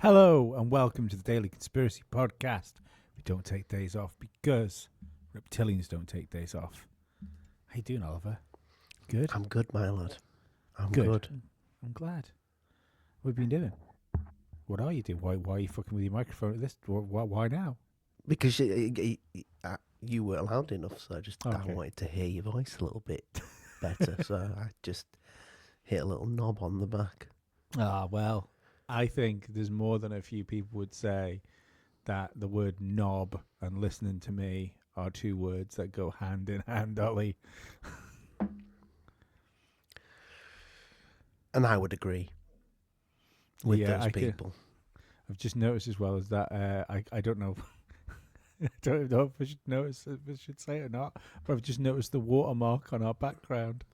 Hello and welcome to the Daily Conspiracy Podcast. We don't take days off because reptilians don't take days off. How you doing, Oliver? Good? I'm good, my lad. I'm Good. good. I'm glad. What have you been doing? What are you doing? Why are you fucking with your microphone at this? Why now? Because you weren't loud enough, so I Okay. wanted to hear your voice a little bit better, so I just hit a little knob on the back. Well, I think there's more than a few people would say that the word knob and listening to me are two words that go hand in hand, Ollie. And I would agree with those people. I've just noticed as well as that I don't know I don't know if I should say it or not, but I've just noticed the watermark on our background.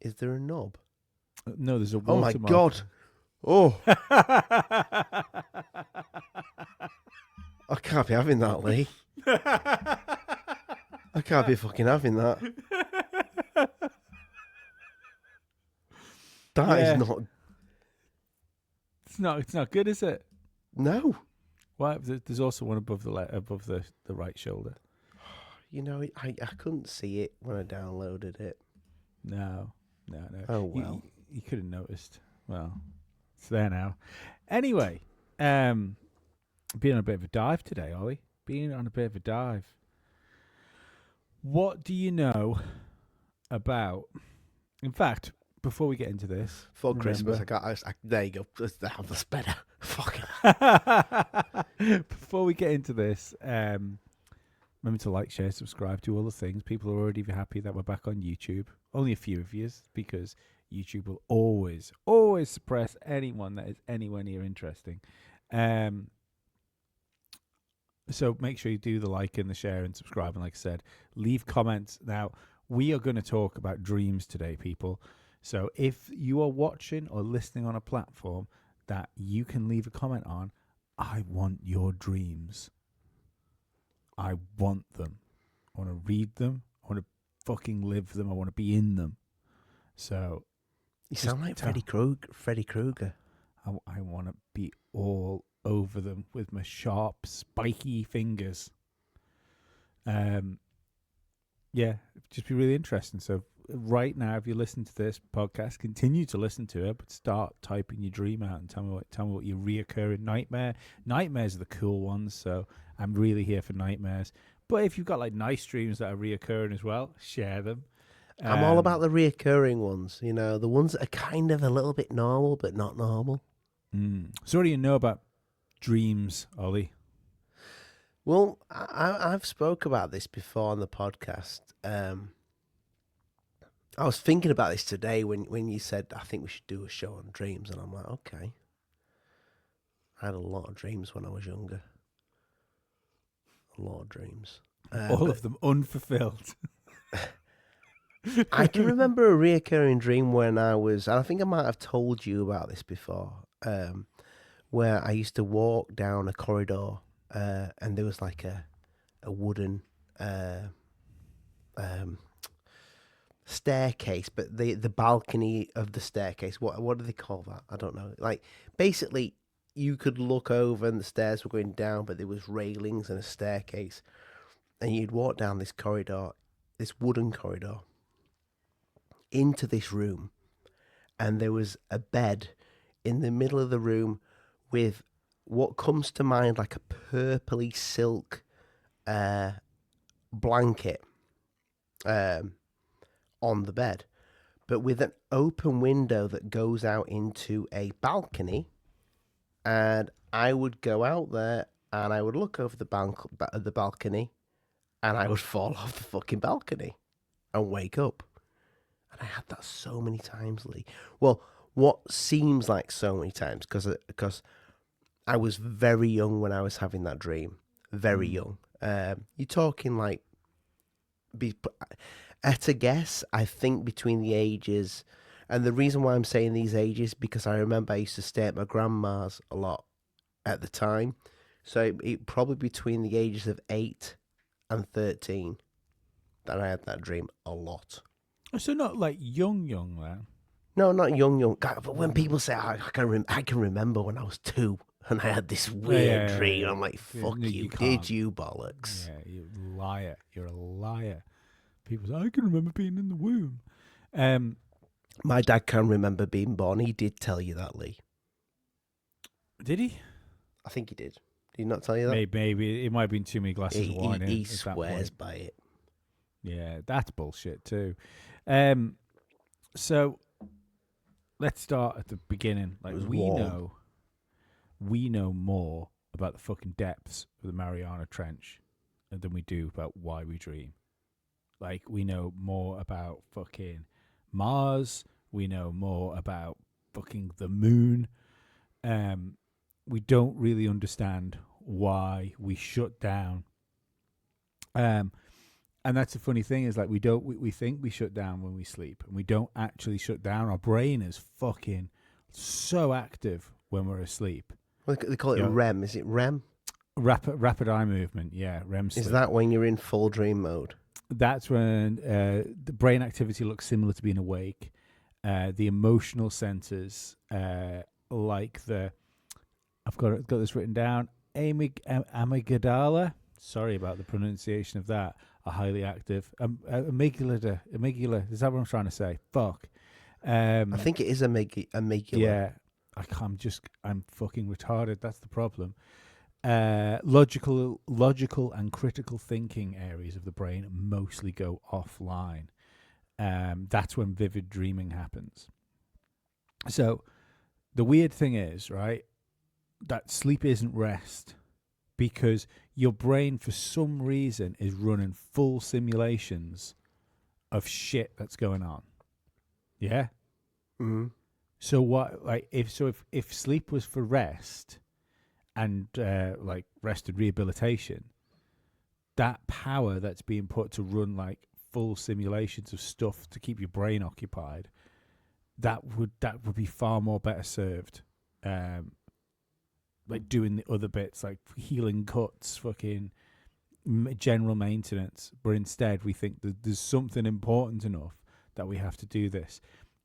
Is there a knob? No, there's a Oh my watermark. God! Oh, I can't be having that, Lee. I can't be fucking having that. That is not. It's not good, is it? No. Why? There's also one above the right shoulder. You know, I couldn't see it when I downloaded it. No. Oh well. You could have noticed. Well, it's there now. Anyway, been on a bit of a dive today, Ollie. Been on a bit of a dive. What do you know about? In fact, before we get into this, For Christmas, there you go. That's better. Fuck it. Before we get into this, remember to like, share, subscribe, do all the things. People are already happy that we're back on YouTube. Only a few of you, because YouTube will always suppress anyone that is anywhere near interesting. So make sure you do the like and the share and subscribe. And like I said, leave comments. Now, we are going to talk about dreams today, people. So if you are watching or listening on a platform that you can leave a comment on, I want your dreams. I want them. I want to read them. I want to fucking live them. I want to be in them. So you sound like Freddy Krueger. I want to be all over them with my sharp, spiky fingers. Yeah, just be really interesting. So right now, if you listen to this podcast, continue to listen to it, but start typing your dream out and tell me what your reoccurring nightmare. Nightmares are the cool ones, so I'm really here for nightmares. But if you've got like nice dreams that are reoccurring as well, share them. I'm all about the reoccurring ones, you know, the ones that are kind of a little bit normal, but not normal. So what do you know about dreams, Ollie? Well, I've spoke about this before on the podcast. I was thinking about this today when you said, I think we should do a show on dreams. And I'm like, okay. I had a lot of dreams when I was younger. A lot of dreams. All of them unfulfilled. I can remember a reoccurring dream when I think I might have told you about this before, where I used to walk down a corridor and there was like a wooden staircase, but the balcony of the staircase, what do they call that? I don't know. Like, basically, you could look over and the stairs were going down, but there was railings and a staircase, and you'd walk down this corridor, this wooden corridor, into this room, and there was a bed in the middle of the room with what comes to mind like a purpley silk blanket on the bed, but with an open window that goes out into a balcony. And I would go out there and I would look over the balcony, and I would fall off the fucking balcony and wake up. And I had that so many times, Lee. Well, what seems like so many times, because I was very young when I was having that dream. Very young. You're talking like, at a guess, I think between the ages, and the reason why I'm saying these ages, because I remember I used to stay at my grandma's a lot at the time. So it probably between the ages of 8 and 13 that I had that dream a lot. So not like young then. No, not young. God, but when people say, I can remember when I was 2 and I had this weird dream, I'm like, Yeah, fuck no, you. you Did can't. you bollocks? Yeah, you liar. You're a liar. People say, I can remember being in the womb. Um, My dad can remember being born. He did tell you that, Lee. did he? I think he did. Did he not tell you that? Maybe it might have been too many glasses of wine He at that swears point. by it. Yeah, that's bullshit too. So let's start at the beginning. It Like was warm. we know more about the fucking depths of the Mariana Trench than we do about why we dream. Like we know more about fucking Mars. We know more about fucking the moon. We don't really understand why we shut down. And that's the funny thing is like we think we shut down when we sleep, and we don't actually shut down. Our brain is fucking so active when we're asleep. Well, they call it You know, REM. Is it REM? rapid eye movement, yeah, REM sleep. Is that when you're in full dream mode? That's when the brain activity looks similar to being awake. The emotional centers, like the I've got this written down, amygdala. Sorry about the pronunciation of that. Are highly active. Amygdala. Is that what I'm trying to say? Fuck. I think it is amygdala. Yeah. I'm fucking retarded. That's the problem. Logical and critical thinking areas of the brain mostly go offline. That's when vivid dreaming happens. So the weird thing is, right, that sleep isn't rest, because your brain, for some reason, is running full simulations of shit that's going on. Yeah. Mm-hmm. So what? Like, if sleep was for rest and like rest and rehabilitation, that power that's being put to run like full simulations of stuff to keep your brain occupied, that would be far more better served. Like doing the other bits, like healing cuts, fucking general maintenance. But instead, we think that there's something important enough that we have to do this.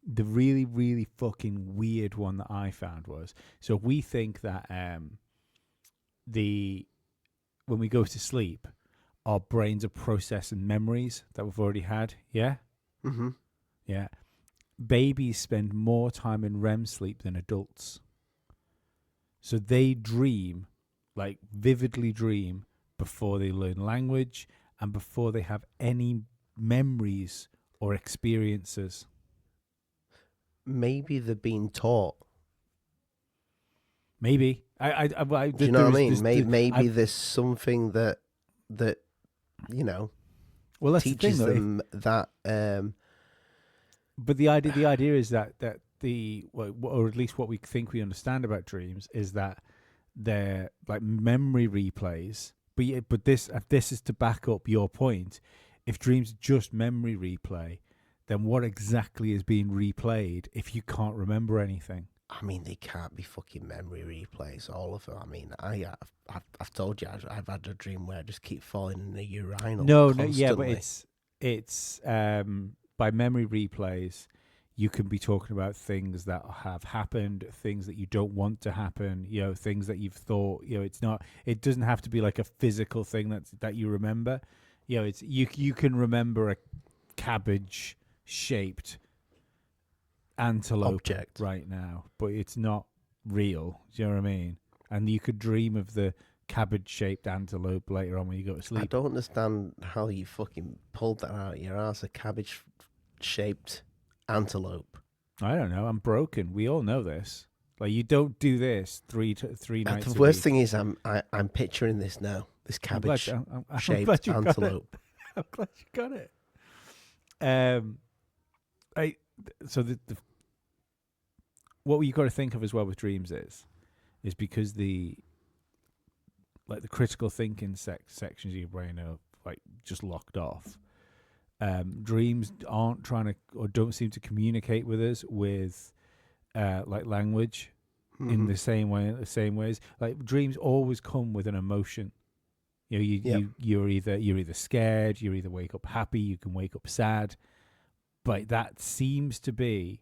The really, really fucking weird one that I found was, so we think that when we go to sleep, our brains are processing memories that we've already had. Yeah? Mm-hmm. Yeah. Babies spend more time in REM sleep than adults. So they dream, like vividly dream, before they learn language and before they have any memories or experiences. Maybe they're being taught. Maybe. Do you know what I mean? Maybe there's something that well, that's teaches the thing, though. them that. But the idea is that or at least what we think we understand about dreams is that they're like memory replays. But this is to back up your point. If dreams are just memory replay, then what exactly is being replayed if you can't remember anything? I mean, they can't be fucking memory replays, all of them. I mean, I've told you, I've had a dream where I just keep falling in the urinal. No, constantly. yeah, but it's by memory replays, you can be talking about things that have happened, things that you don't want to happen, things that you've thought, it doesn't have to be like a physical thing that you remember. It's you can remember a cabbage shaped antelope object right now, but it's not real. Do you know what I mean? And you could dream of the cabbage-shaped antelope later on when you go to sleep. I don't understand how you fucking pulled that out of your ass, a cabbage-shaped antelope. I don't know. I'm broken. We all know this. Like, you don't do this three nights a week. The worst thing is I'm picturing this now. This cabbage-shaped antelope. I'm glad you got it. So the what you got to think of as well with dreams is because the critical thinking sections of your brain are like just locked off. Dreams aren't trying to, or don't seem to communicate with us with like language in the same ways. Like dreams always come with an emotion. You're either scared, you either wake up happy, you can wake up sad, but that seems to be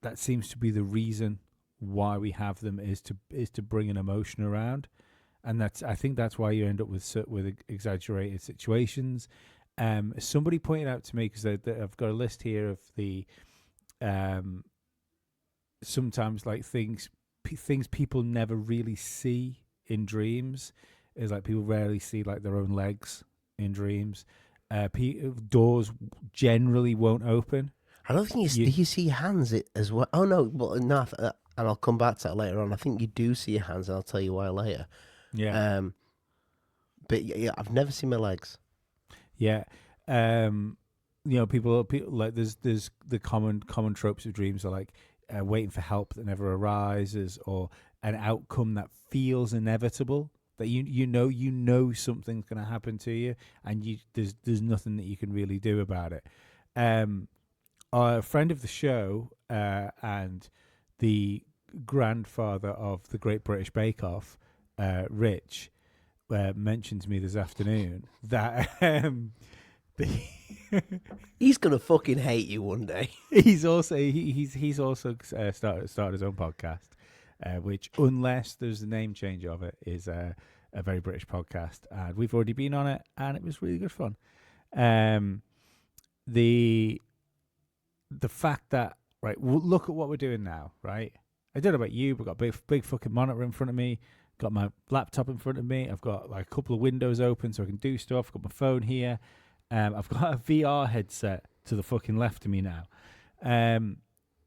that seems to be the reason why we have them is to bring an emotion around, and I think that's why you end up with exaggerated situations. Somebody pointed out to me, because I've got a list here of the sometimes like things people never really see in dreams, is like people rarely see like their own legs in dreams. Doors generally won't open. I don't think do you see hands as well? Oh no, well no, and I'll come back to that later on. I think you do see your hands, and I'll tell you why later. Yeah. But yeah, I've never seen my legs. Yeah. People like there's the common tropes of dreams are like waiting for help that never arises, or an outcome that feels inevitable, that you know something's going to happen to you, and there's nothing that you can really do about it. A friend of the show and the grandfather of the Great British Bake Off, Rich, mentioned to me this afternoon that he's gonna fucking hate you one day. he's also started his own podcast, which, unless there's a name change of it, is a very British podcast, and we've already been on it, and it was really good fun. The fact that, right, look at what we're doing now, right? I don't know about you, but I've got a big fucking monitor in front of me, got my laptop in front of me, I've got like a couple of windows open so I can do stuff, I've got my phone here, I've got a VR headset to the fucking left of me now.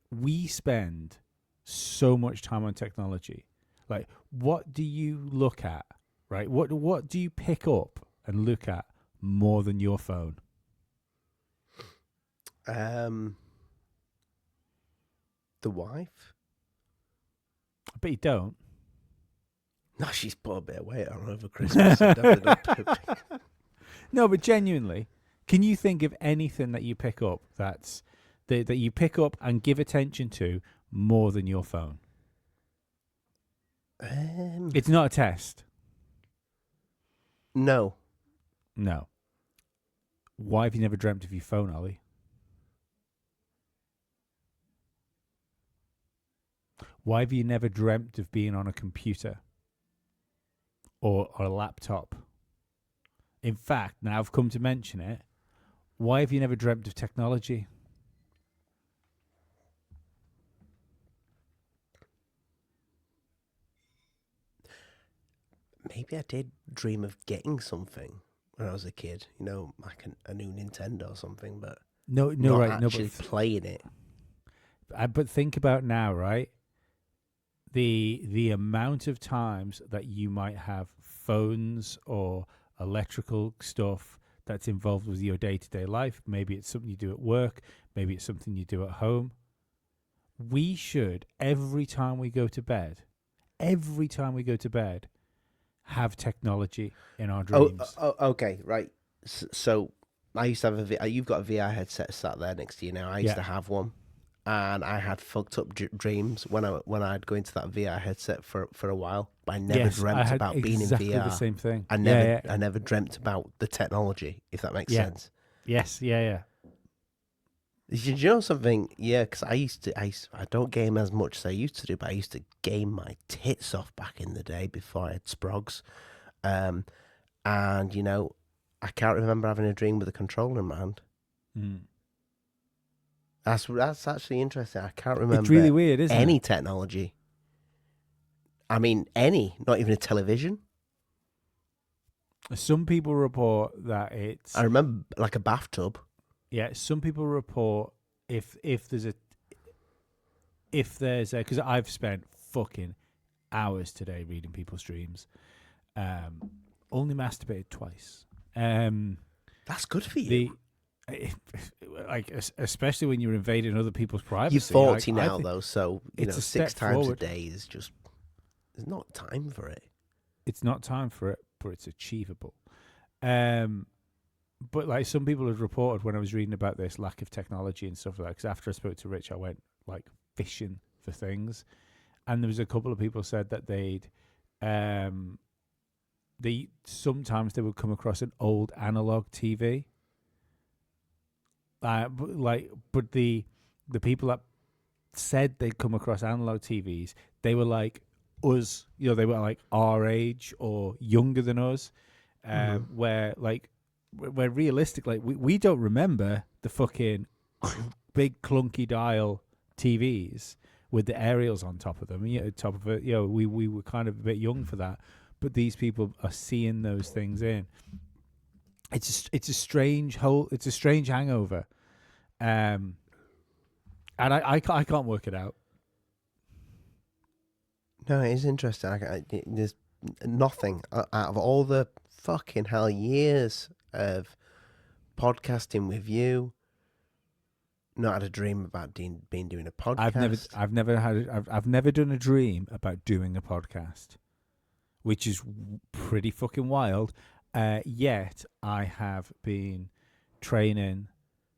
We spend so much time on technology. Like, what do you look at, right? What do you pick up and look at more than your phone? The wife? I bet you don't. No, she's put a bit of weight on over Christmas. So definitely not. No, but genuinely, can you think of anything that you pick up that you pick up and give attention to more than your phone? It's not a test. No. Why have you never dreamt of your phone, Ollie? Why have you never dreamt of being on a computer or a laptop? In fact, now I've come to mention it, why have you never dreamt of technology? Maybe I did dream of getting something when I was a kid, like a new Nintendo or something, but not actually playing it. But think about now, right? The amount of times that you might have phones or electrical stuff that's involved with your day-to-day life. Maybe it's something you do at work. Maybe it's something you do at home. We should, every time we go to bed, have technology in our dreams. Okay, right. So I used to have you've got a VR headset sat there next to you now. I used to have one, and I had fucked up dreams when I'd go into that VR headset for a while. But I never dreamt about being in VR. The same thing. I never dreamt about the technology, if that makes sense. Yes, yeah. Did you know something? Yeah, because I don't game as much as I used to do, but I used to game my tits off back in the day before I had sprogs. And, I can't remember having a dream with a controller in my hand. Mm. That's actually interesting. I can't remember. It's really weird, isn't any it? technology. I mean, not even a television. Some people report that it's... I remember like a bathtub. Yeah, some people report if there's because I've spent fucking hours today reading people's dreams. Only masturbated twice. That's good for you. Especially when you're invading other people's privacy. You're 40 now, though, so it's 6 times forward. a day is just... There's not time for it. It's not time for it, but it's achievable. But like some people had reported when I was reading about this lack of technology and stuff like that, because after I spoke to Rich, I went like fishing for things, and there was a couple of people said that they would come across an old analog TV, But the people that said they'd come across analog TVs, they were like us, they were like our age or younger than us, where realistic, like we don't remember the fucking big clunky dial TVs with the aerials on top of them. Top of it, we were kind of a bit young for that, but these people are seeing those things in. It's a strange hangover, and I can't work it out. No, it is interesting. There's nothing out of all the fucking hell years of podcasting with you. Not had a dream about doing a podcast. I've never done a dream about doing a podcast, which is pretty fucking wild. Yet I have been training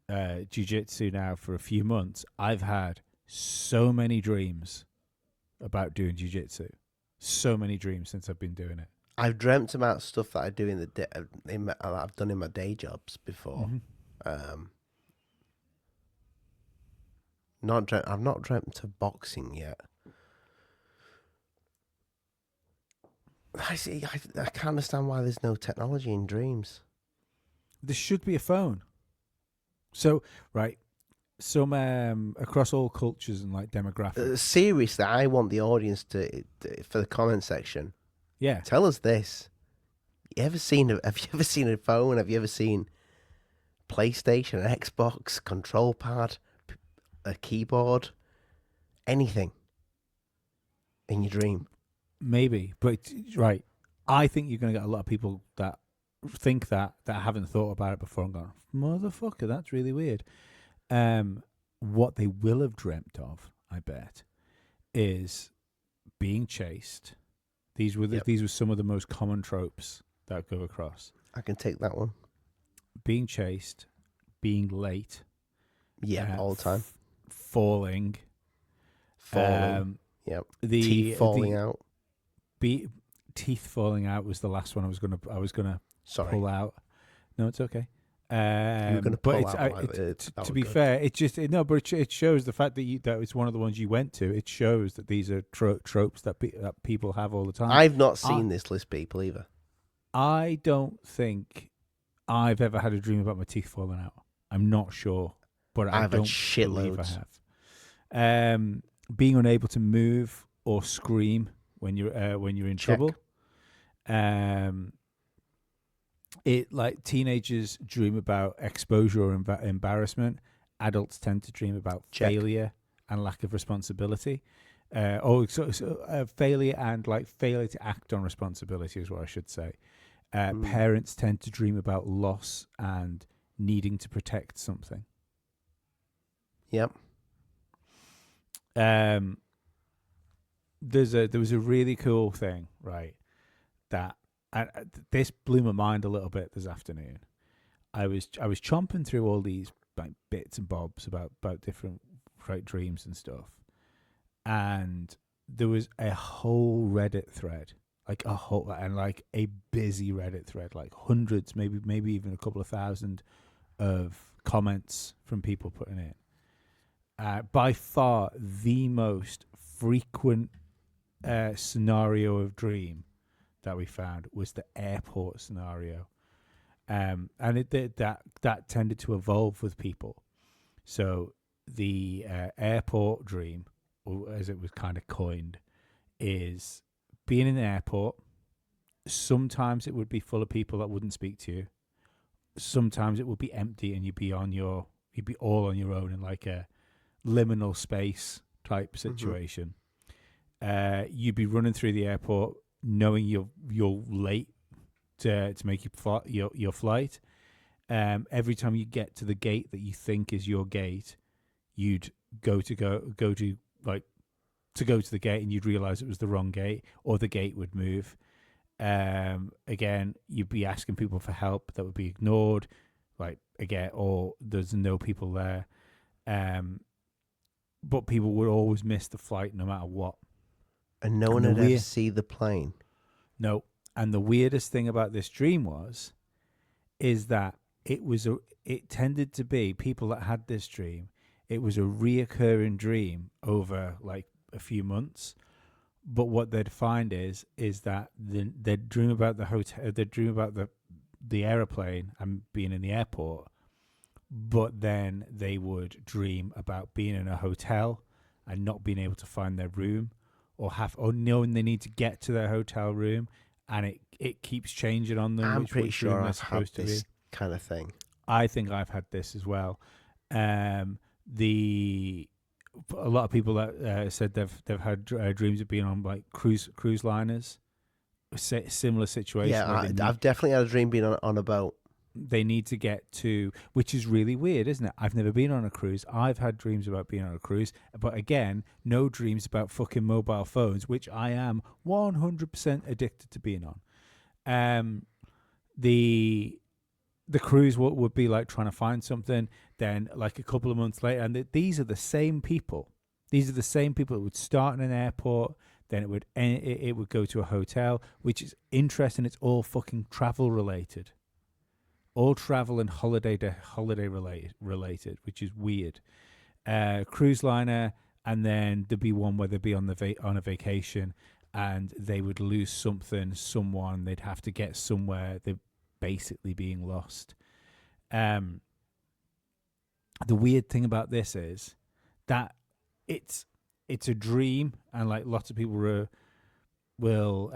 jiu-jitsu now for a few months. I've had so many dreams about doing jiu-jitsu. So many dreams since I've been doing it. I've dreamt about stuff that I do I've done in my day jobs before. Mm-hmm. I've not dreamt of boxing yet. I see. I can't understand why there's no technology in dreams. There should be a phone. So, right, some across all cultures and like demographics. Seriously, I want the audience to for the comment section. Yeah, tell us this. Have you ever seen a phone? Have you ever seen PlayStation, an Xbox, control pad, a keyboard, anything in your dream? Maybe, but right. I think you're going to get a lot of people that think that haven't thought about it before and gone, motherfucker, that's really weird. What they will have dreamt of, I bet, is being chased. These were some of the most common tropes that I go across. I can take that one. Being chased, being late. Yeah, all the time. Falling. Yep. Teeth falling out. Teeth falling out was the last one I was gonna pull out. No, it's okay. You were going to pull out. To be fair, it shows the fact that it's one of the ones you went to. It shows that these are tropes that people have all the time. I've not seen this list, people, either. I don't think I've ever had a dream about my teeth falling out. I'm not sure, but I don't believe I have. Being unable to move or scream when you're in trouble. It like teenagers dream about exposure or embarrassment. Adults tend to dream about failure and lack of responsibility. Failure and like failure to act on responsibility is what I should say. Parents tend to dream about loss and needing to protect something. Yep. There was a really cool thing, right? That this blew my mind a little bit this afternoon. I was chomping through all these like bits and bobs about different dreams and stuff, and there was a whole Reddit thread, like a busy Reddit thread, like hundreds, maybe even a couple of thousand of comments from people putting in. By far the most frequent scenario of dream that we found was the airport scenario, and that tended to evolve with people. So the airport dream, or as it was kind of coined, is being in an airport. Sometimes it would be full of people that wouldn't speak to you. Sometimes it would be empty and you'd be all on your own in like a liminal space type situation. You'd be running through the airport knowing you're late to make your flight. Every time you get to the gate that you think is your gate, you'd go to the gate and you'd realize it was the wrong gate, or the gate would move. Again, you'd be asking people for help that would be ignored, or there's no people there. But people would always miss the flight no matter what. And no one would ever see the plane. No. And the weirdest thing about this dream is that it tended to be people that had this dream. It was a reoccurring dream over like a few months. But what they'd find is that they'd dream about the hotel, they'd dream about the aeroplane and being in the airport, but then they would dream about being in a hotel and not being able to find their room, or knowing they need to get to their hotel room, and it keeps changing on them. I'm pretty which sure room they're I've had supposed to this be. kind of thing. I think I've had this as well. The A lot of people that said they've had dreams of being on like cruise liners, similar situation. Yeah, I've definitely had a dream being on a boat. They need to get to, which is really weird, isn't it? I've never been on a cruise. I've had dreams about being on a cruise, but again, no dreams about fucking mobile phones, which I am 100% addicted to being on. The cruise would be like trying to find something. Then, like a couple of months later, and these are the same people. These are the same people that would start in an airport. Then it would go to a hotel, which is interesting. It's all fucking travel related. All travel and holiday related, which is weird. Cruise liner, and then there'd be one where they'd be on a vacation, and they would lose someone. They'd have to get somewhere. They're basically being lost. The weird thing about this is that it's a dream, and like lots of people will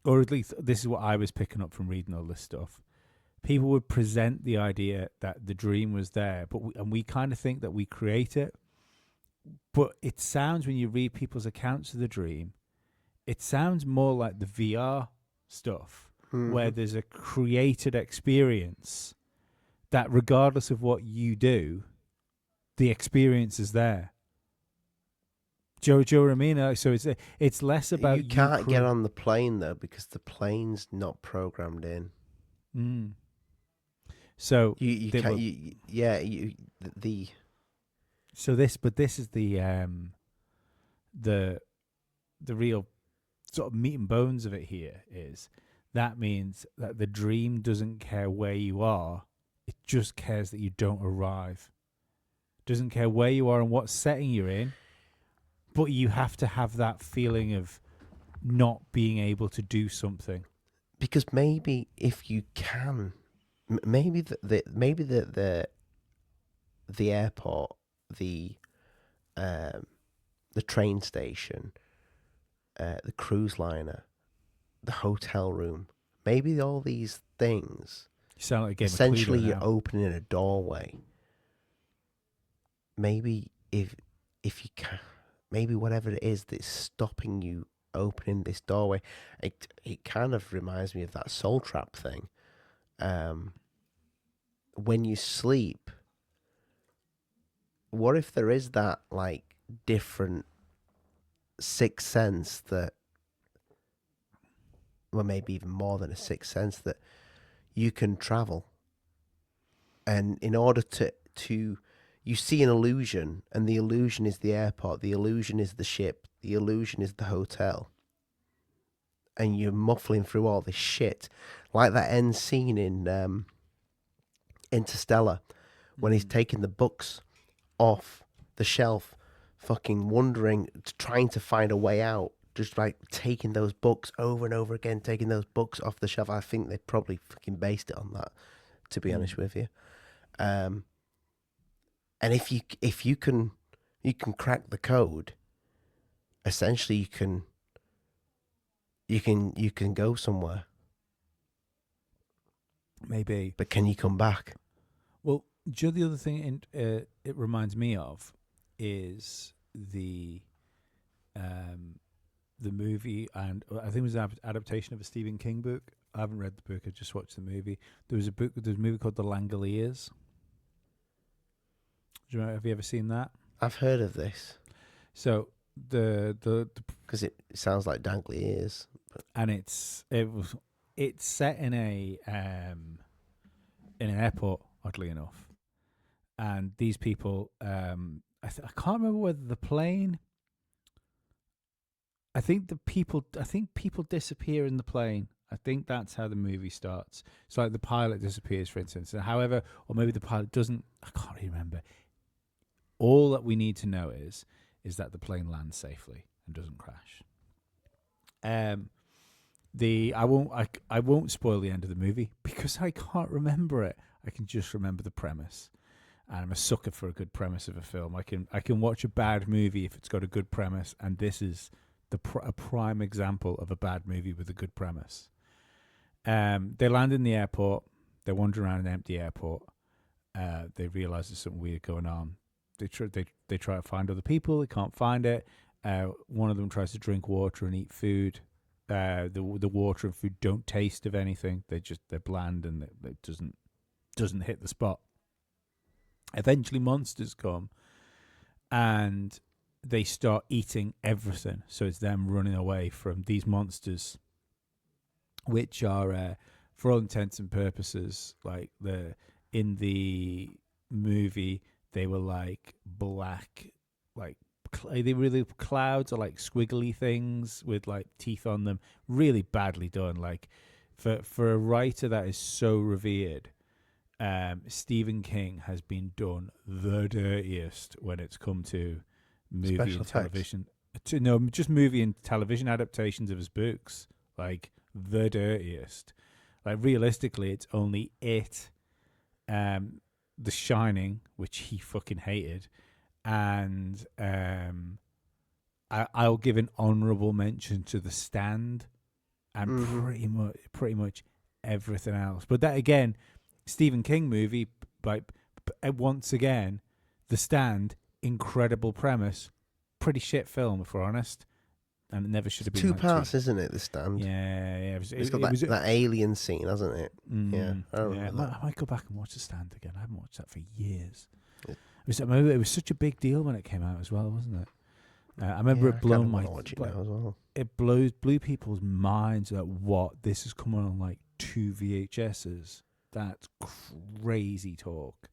or at least this is what I was picking up from reading all this stuff. People would present the idea that the dream was there, but we kind of think that we create it. But it sounds, when you read people's accounts of the dream, it sounds more like the VR stuff, where there's a created experience that, regardless of what you do, the experience is there. Joe, what I mean? So it's less about you can't get on the plane though, because the plane's not programmed in. So you can't. So this is the real sort of meat and bones of it here. Is that means that the dream doesn't care where you are; it just cares that you don't arrive. Doesn't care where you are and what setting you're in. But you have to have that feeling of not being able to do something. Because maybe if you can, maybe the airport, the train station, the cruise liner, the hotel room, maybe all these things. You sound like a game essentially of Cluedo you're now. opening a doorway. Maybe if you can. Maybe whatever it is that's stopping you opening this doorway, it kind of reminds me of that soul trap thing. When you sleep, what if there is that like different sixth sense that, well, maybe even more than a sixth sense, that you can travel, and in order to you see an illusion, and the illusion is the airport, the illusion is the ship, the illusion is the hotel. And you're muffling through all this shit. Like that end scene in Interstellar, when he's taking the books off the shelf, fucking wondering, trying to find a way out, just like taking those books over and over again, taking those books off the shelf. I think they probably fucking based it on that, to be honest with you. And if you can crack the code, essentially you can go somewhere. Maybe. But can you come back? Well, do you know the other thing it reminds me of is the movie, and I think it was an adaptation of a Stephen King book. I haven't read the book, I just watched the movie. There's a movie called The Langoliers. Have you ever seen that? I've heard of this. So because it sounds like dangly ears, and it's set in an airport, oddly enough, and these people, I can't remember whether the plane. I think people disappear in the plane. I think that's how the movie starts. It's like the pilot disappears, for instance. And however, or maybe the pilot doesn't. I can't really remember. All that we need to know is that the plane lands safely and doesn't crash. I won't spoil the end of the movie because I can't remember it. I can just remember the premise, and I'm a sucker for a good premise of a film. I can watch a bad movie if it's got a good premise, and this is a prime example of a bad movie with a good premise. They land in the airport. They're wandering around an empty airport. They realize there's something weird going on. They try to find other people. They can't find it. One of them tries to drink water and eat food. The water and food don't taste of anything. They're bland and it doesn't hit the spot. Eventually, monsters come and they start eating everything. So it's them running away from these monsters, which are, for all intents and purposes, like in the movie, they were like black, like they really clouds or like squiggly things with like teeth on them. Really badly done. Like for a writer that is so revered, Stephen King has been done the dirtiest when it's come to movie Special and television. Just movie and television adaptations of his books. Like the dirtiest. Like realistically, it's only it, The Shining, which he fucking hated, and I'll give an honourable mention to The Stand, and pretty much everything else. But that again, Stephen King movie, like once again, The Stand, incredible premise, pretty shit film if we're honest, and it never should have been. 2 parts, isn't it? The Stand. Yeah. It's got that alien scene, hasn't it? Yeah, I might go back and watch The Stand again. I haven't watched that for years. Yeah. It was such a big deal when it came out as well, wasn't it? I remember it blew it blew people's minds that what this is coming on like 2 VHSs. That's crazy talk.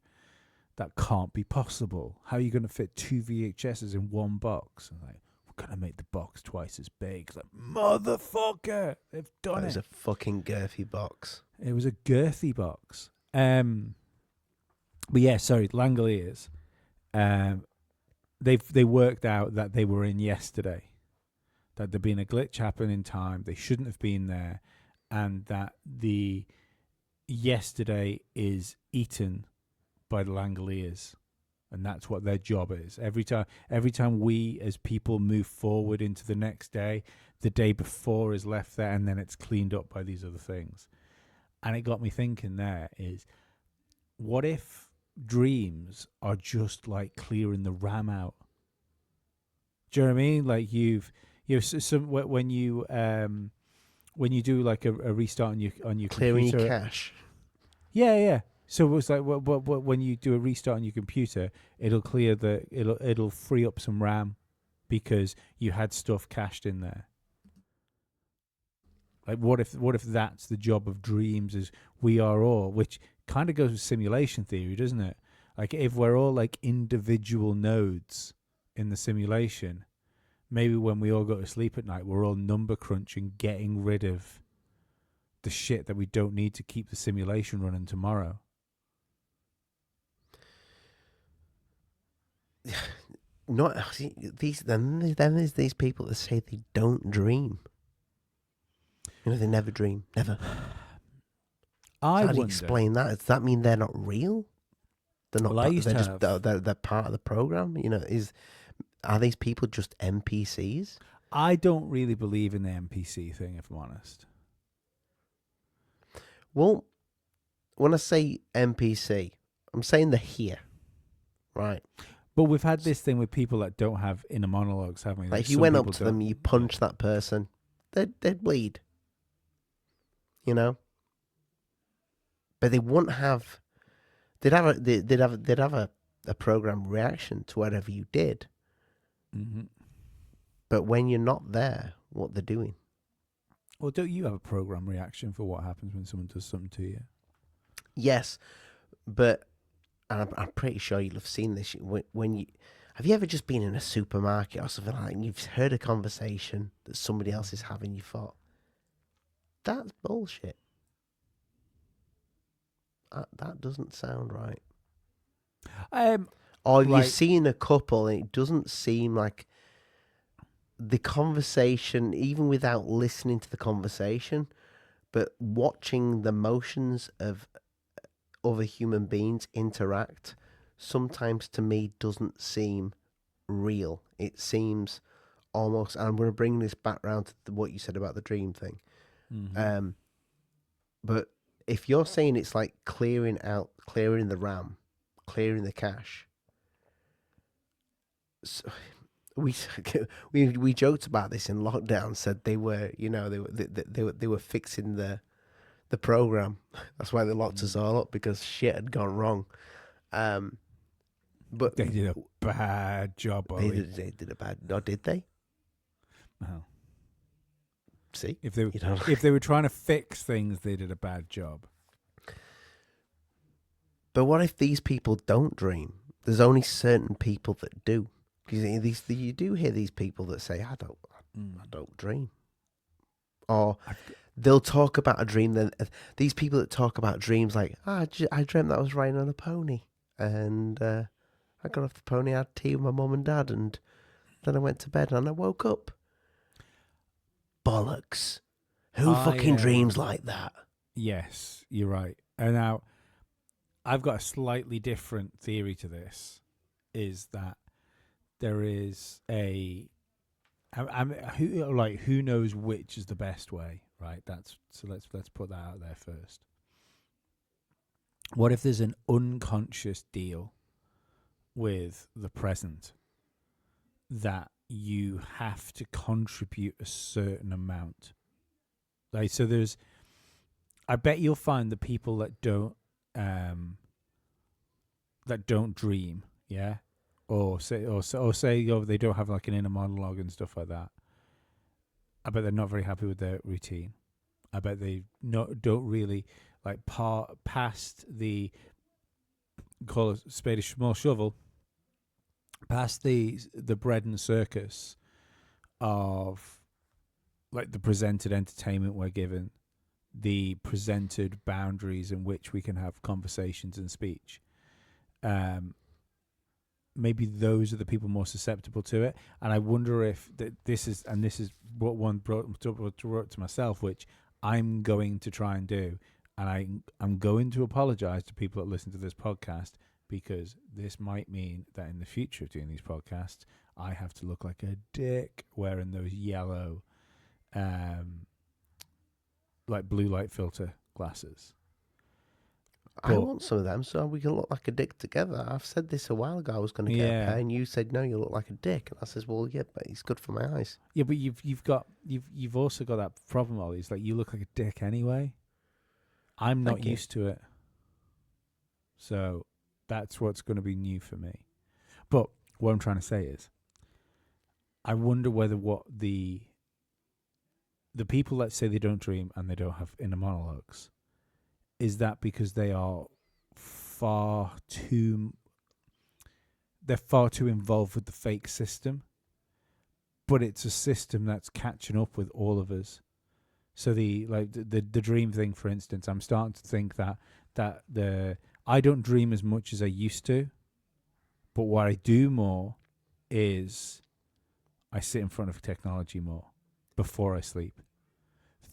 That can't be possible. How are you going to fit 2 VHSs in one box? And like, we're going to make the box twice as big. It's like, motherfucker, they've done it. It was a fucking girthy box. It was a girthy box. But yeah, sorry, Langoliers. They worked out that they were in yesterday, that there'd been a glitch happen in time. They shouldn't have been there, and that the yesterday is eaten by the Langoliers, and that's what their job is. Every time we as people move forward into the next day, the day before is left there, and then it's cleaned up by these other things. And it got me thinking. There is, what if dreams are just like clearing the RAM out? Do you know what I mean? Like you've some when you do like a restart on your clearing computer, your cache. Yeah. So it was like when you do a restart on your computer, it'll clear it'll free up some RAM because you had stuff cached in there. Like what if that's the job of dreams? Is we are all, which kind of goes with simulation theory, doesn't it? Like if we're all like individual nodes in the simulation, maybe when we all go to sleep at night, we're all number crunching, getting rid of the shit that we don't need to keep the simulation running tomorrow. Not these. Then there's these people that say they don't dream. You know, they never dream, never. How do you explain that? Does that mean they're not real? They're not. They're part of the program. You know, are these people just NPCs? I don't really believe in the NPC thing, if I'm honest. Well, when I say NPC, I'm saying they're here, right? But we've had this thing with people that don't have inner monologues, haven't we? Like if you went up to them, you punch that person, they'd bleed. You know, but they wouldn't have. They'd have a program reaction to whatever you did. Mm-hmm. But when you're not there, what they're doing? Well, don't you have a program reaction for what happens when someone does something to you? Yes, but and I'm pretty sure you'll have seen this when you. Have you ever just been in a supermarket or something like that and you've heard a conversation that somebody else is having? You thought, That's bullshit. That doesn't sound right. Or you're Right. seeing a couple and it doesn't seem like the conversation, even without listening to the conversation, but watching the motions of other human beings interact, sometimes to me doesn't seem real. It seems almost, and I'm going to bring this back around to what you said about the dream thing. Mm-hmm. But if you're saying it's like clearing the RAM, clearing the cache, so we we joked about this in lockdown. Said they were, they were fixing the program. That's why they locked us all up, because shit had gone wrong. But They did a bad job, Ollie. they did a bad. Or did they? Oh. See, If they you know. if they were trying to fix things, they did a bad job. But what if these people don't dream? There's only certain people that do. Because you do hear these people that say, I don't dream. Or they'll talk about a dream. Then these people that talk about dreams, like, I dreamt that I was riding on a pony, and I got off the pony, I had tea with my mum and dad, and then I went to bed and I woke up. Bollocks! Who fucking dreams like that? Yes, you're right. And now, I've got a slightly different theory to this. Is that there is who knows which is the best way, right? Let's put that out there first. What if there's an unconscious deal with the present that you have to contribute a certain amount? Like, so I bet you'll find the people that don't dream, yeah, or say they don't have like an inner monologue and stuff like that. I bet they're not very happy with their routine. I bet they don't really like past the, call it spade a small shovel, past the bread and circus of like the presented entertainment we're given, the presented boundaries in which we can have conversations and speech. Maybe those are the people more susceptible to it, and I wonder if this is what one brought to myself, which I'm going to try and do, and I'm going to apologize to people that listen to this podcast, because this might mean that in the future of doing these podcasts, I have to look like a dick wearing those yellow, like blue light filter glasses. I want some of them so we can look like a dick together. I've said this a while ago. I was going to get a pair, and you said no, you look like a dick. And I says, well, yeah, but it's good for my eyes. Yeah, but you've also got that problem, Ollie. It's like you look like a dick anyway. I'm not used to it, so that's what's going to be new for me. But what I'm trying to say is, I wonder whether what the people that say they don't dream and they don't have inner monologues, is that because they are far too involved with the fake system, but it's a system that's catching up with all of us. So the dream thing, for instance, I'm starting to think that I don't dream as much as I used to, but what I do more is I sit in front of technology more before I sleep.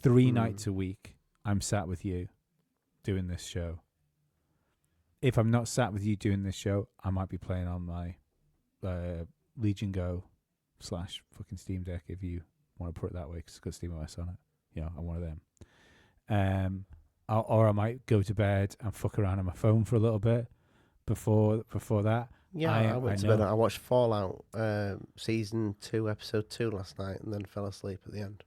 3 nights a week, I'm sat with you doing this show. If I'm not sat with you doing this show, I might be playing on my Legion Go / fucking Steam Deck, if you want to put it that way, because it's got SteamOS on it. I'm one of them. Or I might go to bed and fuck around on my phone for a little bit before that. Yeah, I went to bed. I watched Fallout season 2, episode 2 last night, and then fell asleep at the end.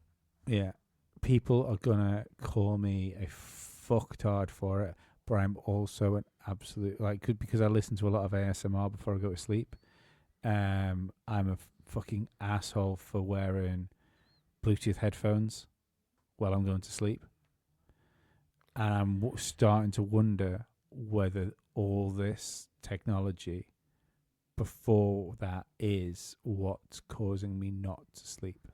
Yeah, people are gonna call me a fucktard for it, but I'm also an absolute because I listen to a lot of ASMR before I go to sleep. I'm a fucking asshole for wearing Bluetooth headphones while I'm going to sleep, and I'm starting to wonder whether all this technology before that is what's causing me not to sleep.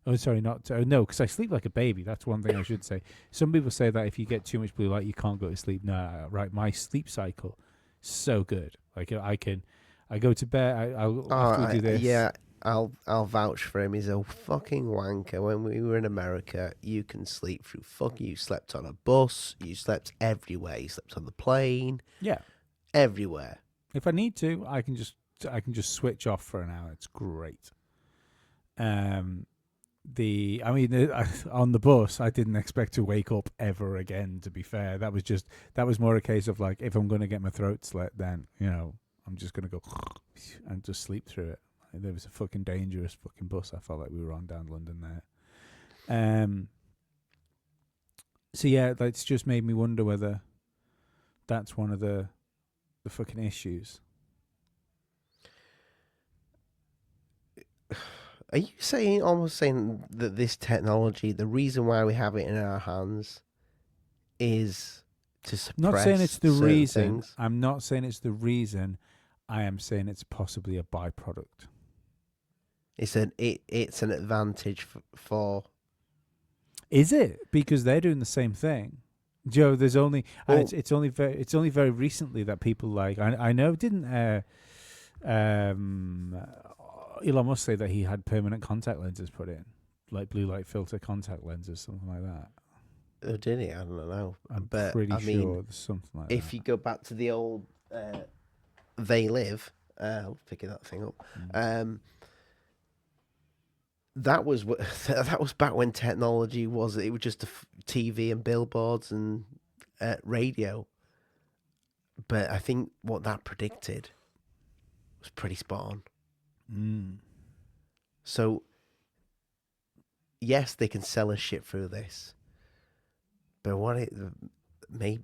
Oh, sorry, not no, because I sleep like a baby. That's one thing I should say. Some people say that if you get too much blue light, you can't go to sleep. No, right. My sleep cycle, so good. Like I go to bed. Oh, After we do this. yeah, I'll vouch for him. He's a fucking wanker. When we were in America, you can sleep through fucking. You slept on a bus. You slept everywhere. You slept on the plane. Yeah, Everywhere. if I need to, I can just switch off for an hour. It's great. Um, I mean, on the bus, I didn't expect to wake up ever again. To be fair, that was more a case of like, if I'm going to get my throat slit, then I'm just going to go and just sleep through it. There was a fucking dangerous fucking bus I felt like we were on down London there. So yeah, that's just made me wonder whether that's one of the fucking issues. Are you almost saying that this technology, the reason why we have it in our hands, is to suppress Not saying it's the certain reason. things? I'm not saying it's the reason. I am saying it's possibly a byproduct. It's an advantage for. Is it? Because they're doing the same thing. Joe, there's only Well, it's only very recently that people like I know didn't Elon Musk say that he had permanent contact lenses put in, like blue light filter contact lenses, something like that. oh, did he? I don't know. I'm But pretty I mean, sure there's something like if that. you go back to the old They Live, I'll picking that thing up. That was that was back when technology was just TV and billboards and radio. But I think what that predicted was pretty spot on. Mm. So yes, they can sell us shit through this, but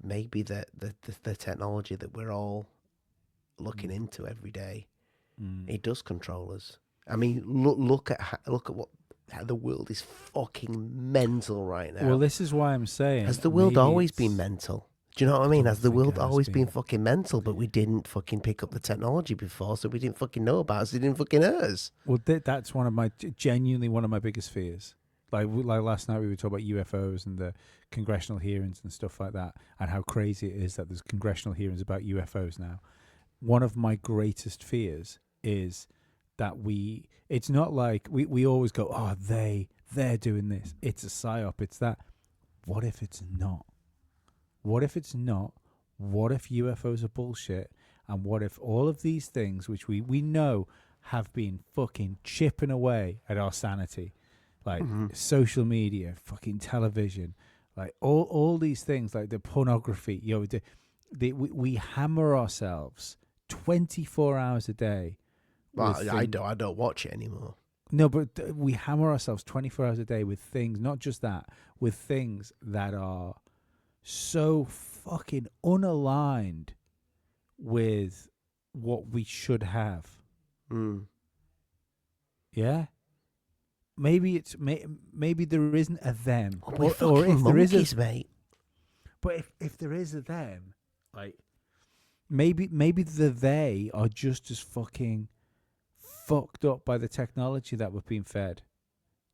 maybe the technology that we're all looking into every day, it does control us. I mean, look at what how the world is fucking mental right now. Well, this is why I'm saying, Has the world maybe always been it's- mental? Do you know what I I mean? don't Has the think it world has always been been. fucking mental, but we didn't fucking pick up the technology before, so we didn't fucking know about it, so it didn't fucking hurt us. Well, that's one of my genuinely one of my biggest fears. Like last night, we were talking about UFOs and the congressional hearings and stuff like that, and how crazy it is that there's congressional hearings about UFOs now. One of my greatest fears is that it's not like we always go, oh, they're doing this. It's a psyop. It's that. What if it's not? What if it's not? What if UFOs are bullshit? And what if all of these things, which we know have been fucking chipping away at our sanity, like social media, fucking television, like all these things, like the pornography, we hammer ourselves 24 hours a day. Well, I don't watch it anymore. No, but we hammer ourselves 24 hours a day with things, not just that, with things that are so fucking unaligned with what we should have. Yeah? Maybe maybe there isn't a them. Oh, we're or fucking if there is monkeys, mate. But if there is a them, like maybe the they are just as fucking fucked up by the technology that we've been fed.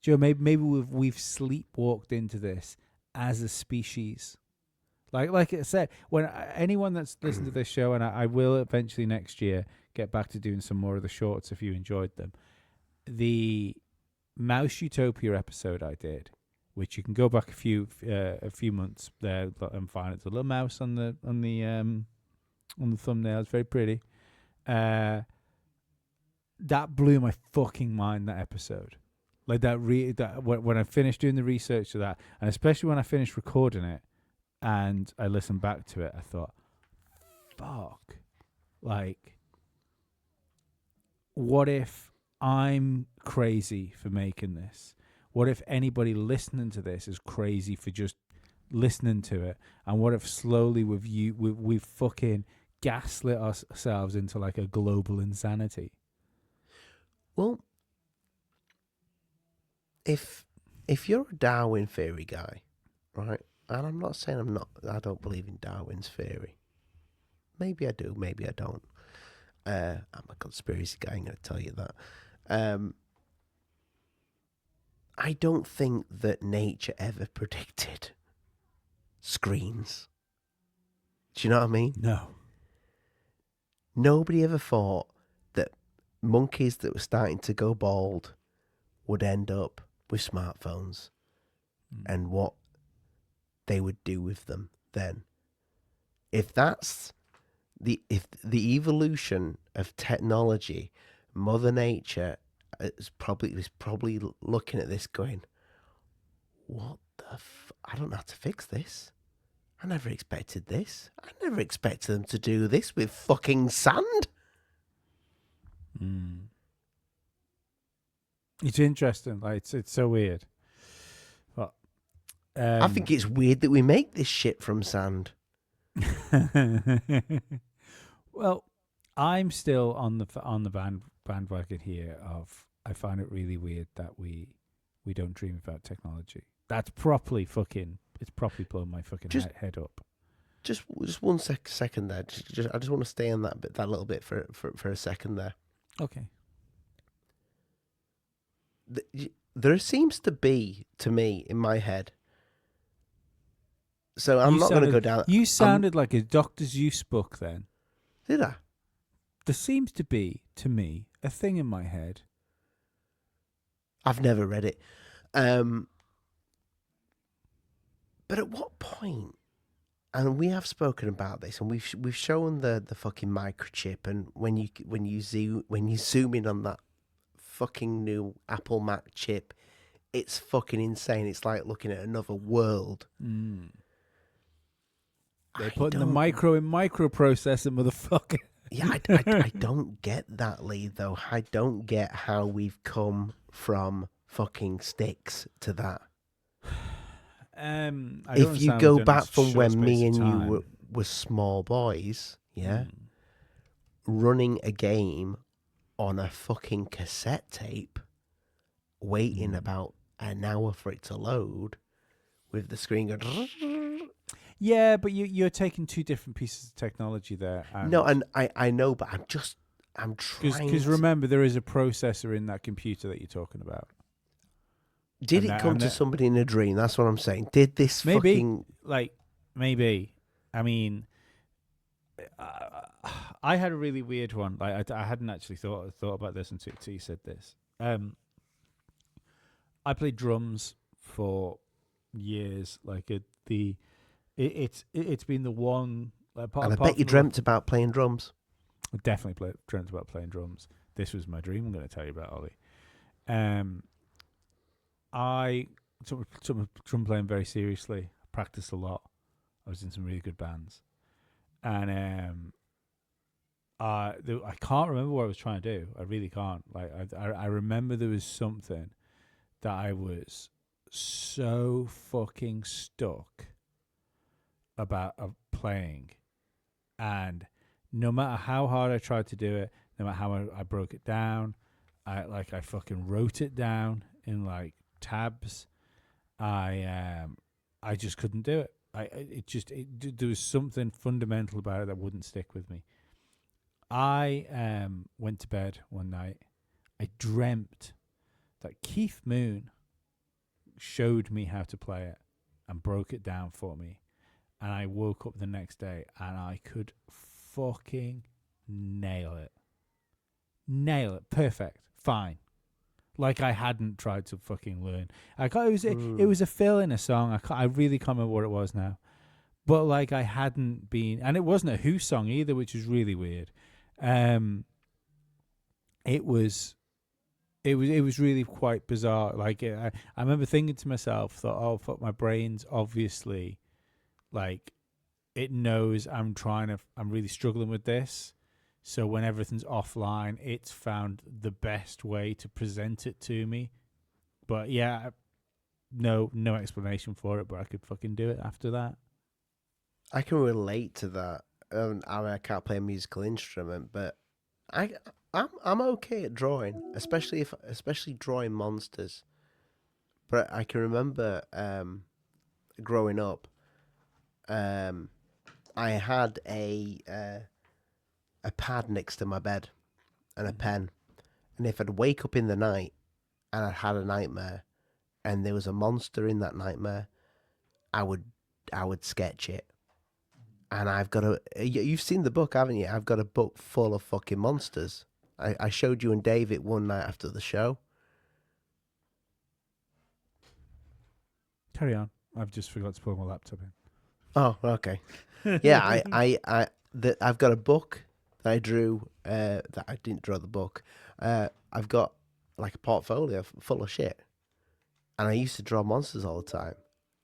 Joe, maybe we've sleepwalked into this as a species. Like I said, when anyone that's listened to this show, and I will eventually next year get back to doing some more of the shorts if you enjoyed them. The Mouse Utopia episode I did, which you can go back a few months there and find it's a little mouse on the thumbnail. It's very pretty. That blew my fucking mind. That episode, like that when I finished doing the research to that, and especially when I finished recording it, and I listened back to it, I thought, fuck, like, what if I'm crazy for making this? What if anybody listening to this is crazy for just listening to it? And what if slowly we've fucking gaslit ourselves into like a global insanity? Well, if you're a Darwin theory guy, right? And I'm not saying I don't believe in Darwin's theory. Maybe I do, maybe I don't. I'm a conspiracy guy, I'm going to tell you that. I don't think that nature ever predicted screens. Do you know what I mean? No. Nobody ever thought that monkeys that were starting to go bald would end up with smartphones and what they would do with them then. If that's the evolution of technology, Mother Nature is probably looking at this going, what the I don't know how to fix this. I never expected this. I never expected them to do this with fucking sand. It's interesting. Like it's so weird. But I think it's weird that we make this shit from sand. well, I'm still on the bandwagon here of I find it really weird that we don't dream about technology. That's properly fucking. It's properly blowing my fucking head up. Just 1 second there. I just want to stay on that little bit for a second there. Okay. There seems to be, to me, in my head. So I'm not going to go down. You sounded like a Dr. Seuss book then. Did I? There seems to be, to me, a thing in my head. I've never read it. But at what point? And we have spoken about this, and we've shown the fucking microchip, and when you zoom in on that fucking new Apple Mac chip, it's fucking insane. It's like looking at another world. They're putting the micro in microprocessor, motherfucker. Yeah, I don't get that, Lee, though. I don't get how we've come from fucking sticks to that. If you go back from when me and you were small boys, running a game on a fucking cassette tape, waiting about an hour for it to load, with the screen going. Yeah, but you're taking two different pieces of technology there. No, and I know, but I'm trying. Because remember, there is a processor in that computer that you're talking about. Did it come to somebody in a dream? That's what I'm saying. Did this fucking... Maybe. I mean, I had a really weird one. Like I hadn't actually thought about this until you said this. I played drums for years. Like it's been the one... and I bet you dreamt about playing drums. I definitely dreamt about playing drums. This was my dream, I'm going to tell you about, Ollie. I took drum playing very seriously. I practiced a lot. I was in some really good bands, and I can't remember what I was trying to do. I really can't. Like I remember there was something that I was so fucking stuck about playing, and no matter how hard I tried to do it, no matter how I broke it down, I fucking wrote it down in like tabs. I just couldn't do it. There was something fundamental about it that wouldn't stick with me. I went to bed one night. I dreamt that Keith Moon showed me how to play it and broke it down for me. And I woke up the next day and I could fucking nail it. Perfect. Fine. Like I hadn't tried to fucking learn. It was a fill in a song. I really can't remember what it was now. But like I hadn't been, and it wasn't a Who song either, which is really weird. It was really quite bizarre. Like I remember thinking to myself, oh fuck, my brain's obviously like it knows I'm really struggling with this. So when everything's offline, it's found the best way to present it to me. But yeah, no explanation for it, but I could fucking do it after that. I can relate to that. I can't play a musical instrument, but I'm okay at drawing, especially drawing monsters. But I can remember growing up, I had a pad next to my bed and a pen, and if I'd wake up in the night and I'd had a nightmare and there was a monster in that nightmare, I would sketch it. And I've got you've seen the book, haven't you? I've got a book full of fucking monsters. I showed you and David one night after the show. Carry on. I've just forgot to pull my laptop in. Oh, okay. Yeah, I've got a book that I drew. That I didn't draw the book. I've got like a portfolio full of shit, and I used to draw monsters all the time.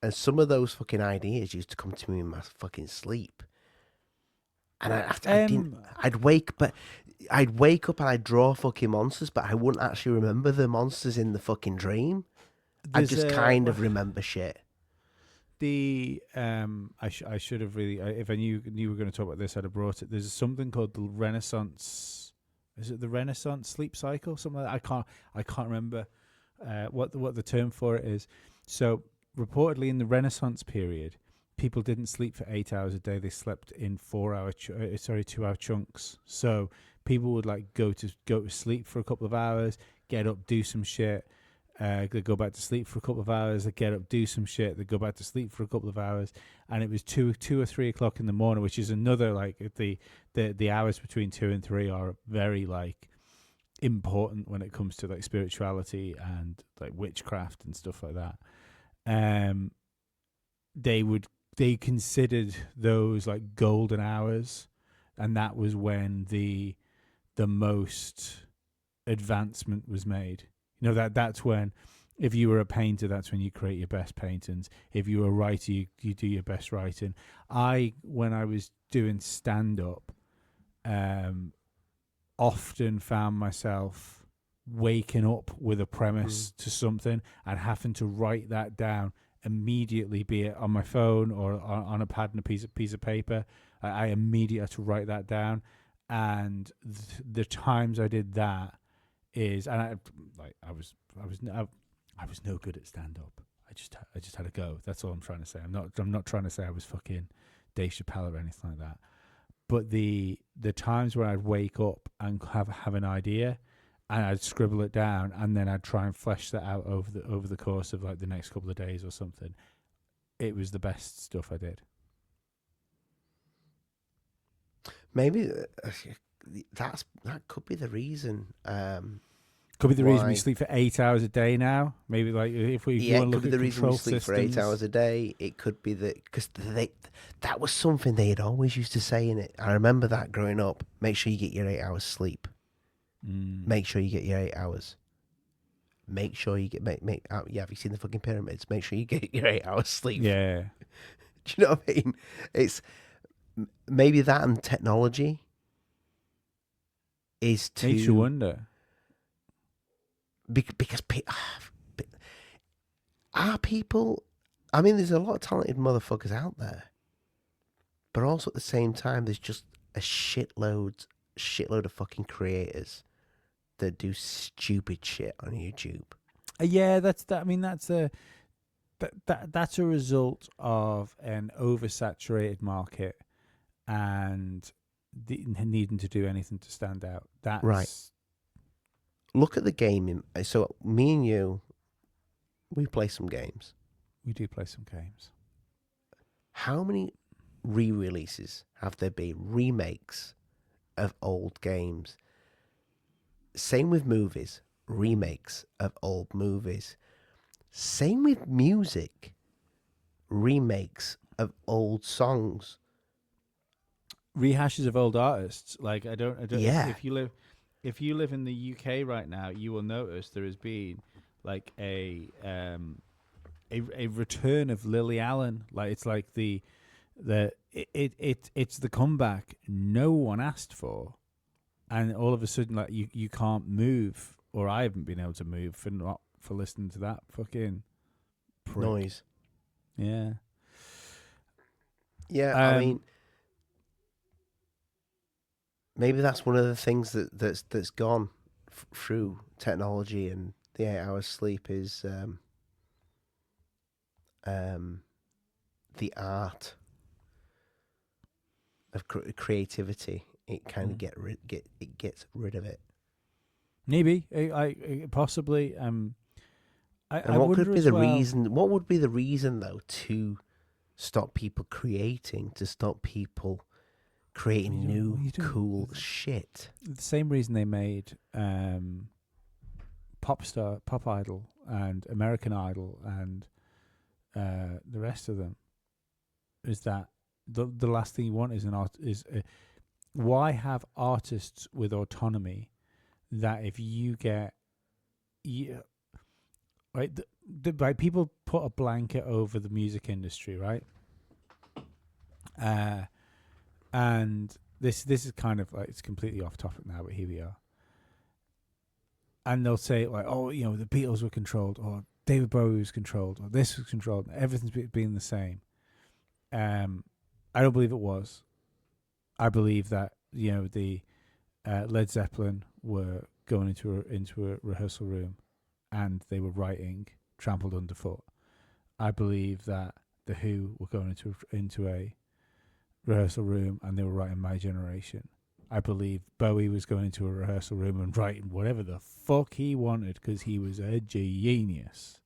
And some of those fucking ideas used to come to me in my fucking sleep. And I didn't. I'd wake up and I'd draw fucking monsters, but I wouldn't actually remember the monsters in the fucking dream. I just kind of remember shit. I should have really, if I knew we were going to talk about this, I'd have brought it. There's something called the Renaissance. Is it the Renaissance sleep cycle? Something like that. I can't remember what the term for it is. So reportedly in the Renaissance period, people didn't sleep for 8 hours a day. They slept in 2-hour chunks. So people would like go to sleep for a couple of hours, get up, do some shit. They go back to sleep for a couple of hours. They get up, do some shit. They go back to sleep for a couple of hours, and it was 2 or 3 o'clock in the morning, which is another like the hours between 2 and 3 are very like important when it comes to like spirituality and like witchcraft and stuff like that. They considered those like golden hours, and that was when the most advancement was made. You know, that's when, if you were a painter, that's when you create your best paintings. If you were a writer, you do your best writing. When I was doing stand-up, often found myself waking up with a premise to something and having to write that down immediately, be it on my phone or on a pad and a piece of paper. I immediately had to write that down. And the times I did that, and I was no good at stand up. I just had to go. That's all I'm trying to say. I'm not trying to say I was fucking Dave Chappelle or anything like that. But the times where I'd wake up and have an idea, and I'd scribble it down, and then I'd try and flesh that out over the course of like the next couple of days or something. It was the best stuff I did. Maybe that could be the reason. Could be the reason we sleep for 8 hours a day now. Maybe like if you want to look at the reason we sleep for 8 hours a day. It could be because that was something they had always used to say in it. I remember that growing up. Make sure you get your 8 hours sleep. Make sure you get your 8 hours. Make sure you get yeah. Have you seen the fucking pyramids? Make sure you get your 8 hours sleep. Yeah. Do you know what I mean? It's maybe that and technology is to makes you wonder. Because are people, I mean, there's a lot of talented motherfuckers out there, but also at the same time, there's just a shitload of fucking creators that do stupid shit on YouTube. Yeah, that's that. I mean, that's a result of an oversaturated market and needing to do anything to stand out. That's right. Look at the gaming. So me and you, we play some games. We do play some games. How many re-releases have there been? Remakes of old games. Same with movies. Remakes of old movies. Same with music. Remakes of old songs. Rehashes of old artists. Like I don't. Yeah. If you live in the UK right now, you will notice there has been like a return of Lily Allen. Like it's like it's the comeback no one asked for, and all of a sudden like you can't move, or I haven't been able to move for listening to that fucking prick. Noise. Yeah. Yeah, I mean, maybe that's one of the things that's gone through technology and the 8 hours sleep is the art of creativity. It kind of gets rid of it. Maybe I possibly And I what wonder could be as the well. reason? What would be the reason though to stop people creating? To stop people creating new You don't. cool shit? The same reason they made Pop Idol, and American Idol, and the rest of them, is that the last thing you want is why have artists with autonomy that if you get right, right, people put a blanket over the music industry, right? And this is kind of like, it's completely off topic now, but here we are. And they'll say like, oh, the Beatles were controlled, or David Bowie was controlled, or this was controlled. Everything's been the same. I don't believe it was. I believe that the Led Zeppelin were going into a rehearsal room, and they were writing "Trampled Underfoot." I believe that the Who were going into a rehearsal room, and they were writing "My Generation." I believe Bowie was going into a rehearsal room and writing whatever the fuck he wanted because he was a genius.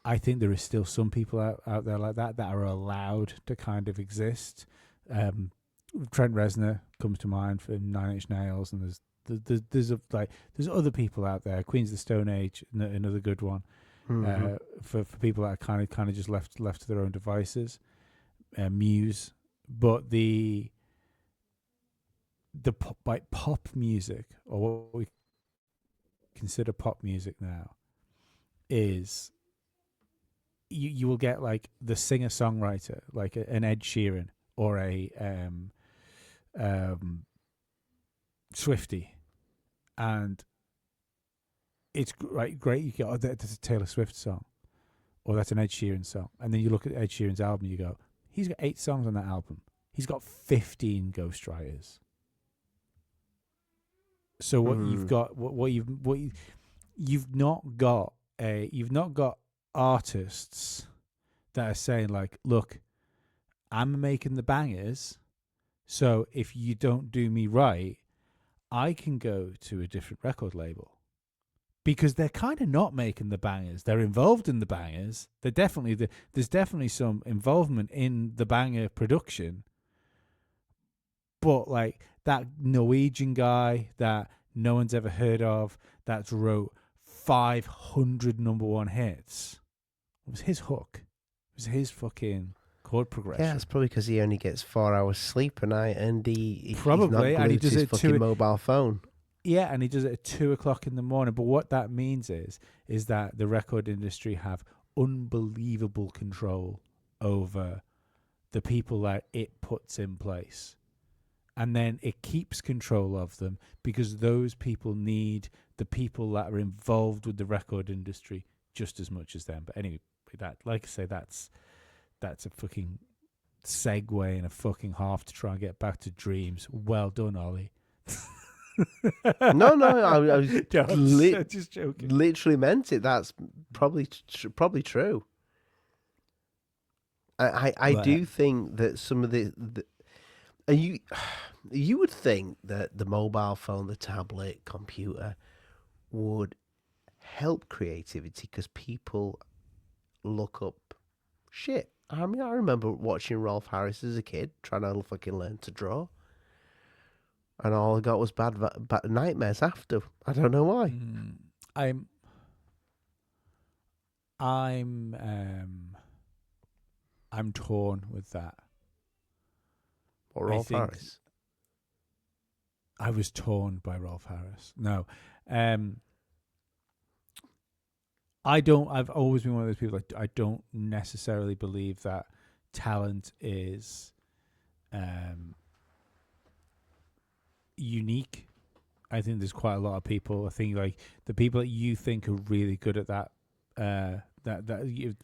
I think there is still some people out there like that are allowed to kind of exist. Trent Reznor comes to mind for Nine Inch Nails, and there's other people out there. Queens of the Stone Age, another good one. Mm-hmm. For people that are kind of just left to their own devices. Muse, but the pop music, or what we consider pop music now, is you will get like the singer songwriter, like an Ed Sheeran or a Swiftie, and it's great. You go, that's a Taylor Swift song, or that's an Ed Sheeran song, and then you look at Ed Sheeran's album, and you go, he's got 8 songs on that album. He's got 15 ghostwriters. So what you've got, you've not got artists that are saying like, look, I'm making the bangers, so if you don't do me right, I can go to a different record label. Because they're kind of not making the bangers. They're involved in the bangers. There's definitely some involvement in the banger production. But like that Norwegian guy that no one's ever heard of, that's wrote 500 number one hits, it was his hook. It was his fucking chord progression. Yeah, it's probably because he only gets 4 hours sleep a night, and he's Probably, not and he glued does to his it fucking mobile phone. Yeah, and he does it at 2:00 in the morning. But what that means is that the record industry have unbelievable control over the people that it puts in place. And then it keeps control of them because those people need the people that are involved with the record industry just as much as them. But anyway, that, like I say, that's a fucking segue and a fucking half to try and get back to dreams. Well done, Ollie. No, I was just joking. Literally meant it. That's probably true. I do think that some of the you would think that the mobile phone, the tablet, computer would help creativity because people look up shit. I mean, I remember watching Rolf Harris as a kid, trying to fucking learn to draw. And all I got was bad nightmares after. I don't know why. I'm torn with that. Or Rolf Harris. I was torn by Rolf Harris. No, I've always been one of those people. I don't necessarily believe that talent is unique. I think there's quite a lot of people. I think like the people that you think are really good at that,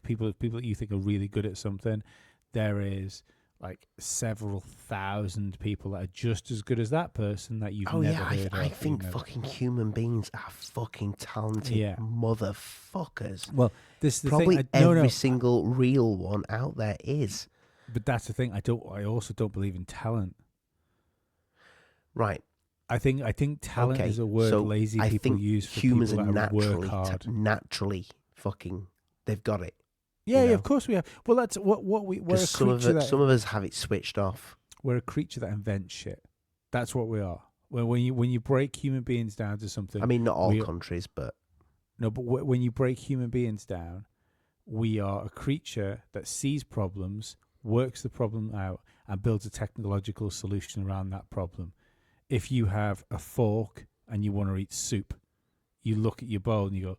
people that you think are really good at something, there is like several thousand people that are just as good as that person that you've never heard of. I think fucking human beings are fucking talented motherfuckers. Well, this is the probably thing. Every single real one out there is. But that's the thing. I also don't believe in talent. Right. I think talent is a word lazy people use for humans people are that work hard. naturally they've got it. Yeah, You yeah, know? of course we have. Well, that's what we're a Because creature some of us have it switched off. we're a creature that invents shit. That's what we are. When you break human beings down to something, I mean, not all we countries, but no, but when you break human beings down, we are a creature that sees problems, works the problem out, and builds a technological solution around that problem. If you have a fork and you want to eat soup, you look at your bowl and you go,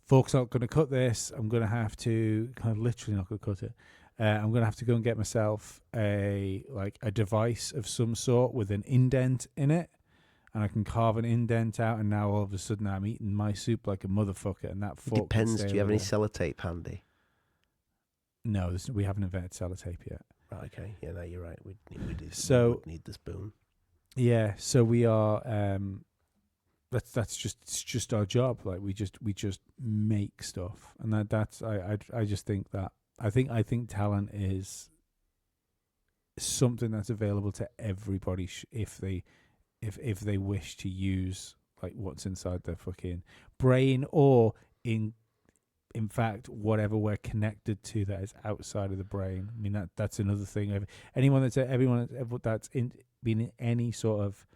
fork's not going to cut this. I'm going to have to, kind of literally not going to cut it. I'm going to have to go and get myself a device of some sort with an indent in it, and I can carve an indent out. And now all of a sudden I'm eating my soup like a motherfucker, and that it fork can depends. stay Do you have over any there. sellotape handy? No, we haven't invented sellotape yet. Right, okay, yeah, no, you're right. We So- would need the spoon. Yeah, so we are. That's just our job. Like we just make stuff, and that's I just think that I think talent is something that's available to everybody if they wish to use like what's inside their fucking brain, or in fact whatever we're connected to that is outside of the brain. I mean that's another thing. Everyone that's been in any sort of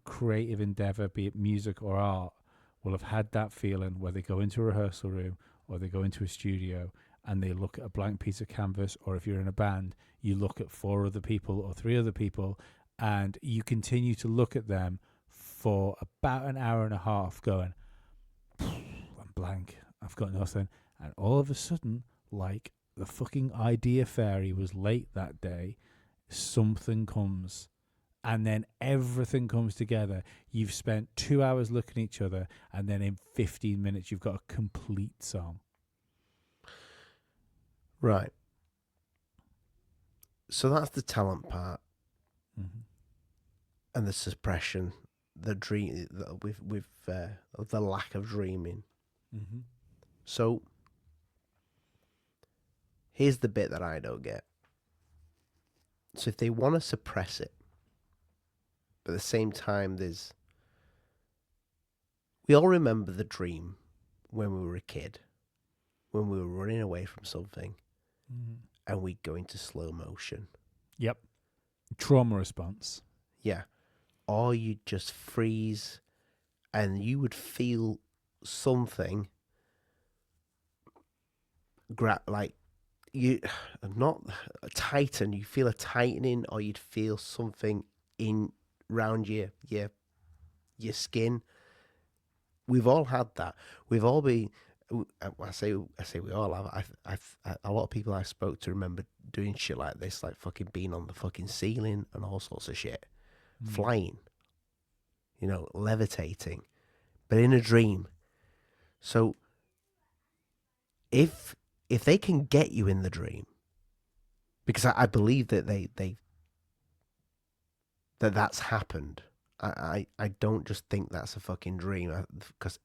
creative endeavor, be it music or art, will have had that feeling where they go into a rehearsal room or they go into a studio and they look at a blank piece of canvas, or if you're in a band, you look at 4 other people or 3 other people, and you continue to look at them for about an hour and a half going, I'm blank, I've got nothing. And all of a sudden, like the fucking idea fairy was late that day, something comes. And then everything comes together. You've spent 2 hours looking at each other, and then in 15 minutes, you've got a complete song. Right. So that's the talent part, Mm-hmm. and the suppression, the dream, with the lack of dreaming. Mm-hmm. So here's the bit that I don't get. So if they want to suppress it, but at the same time, we all remember the dream when we were a kid, when we were running away from something, Mm-hmm. and we'd go into slow motion. Yep. Trauma response. Yeah. Or you'd just freeze and you would feel something like you not tighten, you feel a tightening, or you'd feel something in round your skin. We've all had that. We've all been. I say we all have. I've a lot of people I spoke to remember doing shit like this, like fucking being on the fucking ceiling and all sorts of shit, flying, levitating, but in a dream. So if they can get you in the dream, because I believe that that's happened. I don't just think that's a fucking dream, because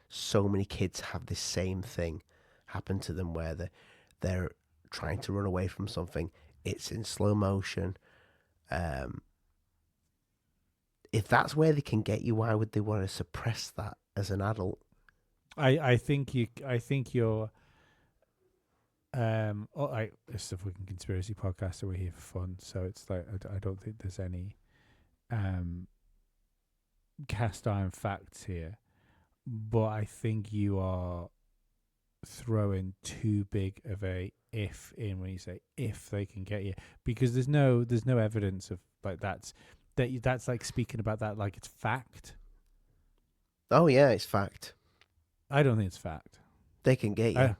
so many kids have this same thing happen to them where they're trying to run away from something. It's in slow motion. If that's where they can get you, why would they want to suppress that as an adult? I think you're it's a fucking conspiracy podcast, so we're here for fun. So it's like I don't think there's any cast iron facts here, but I think you are throwing too big of a if in when you say if they can get you, because there's no evidence of like that's like speaking about that like it's fact. Oh yeah, it's fact. I don't think it's fact. They can get you.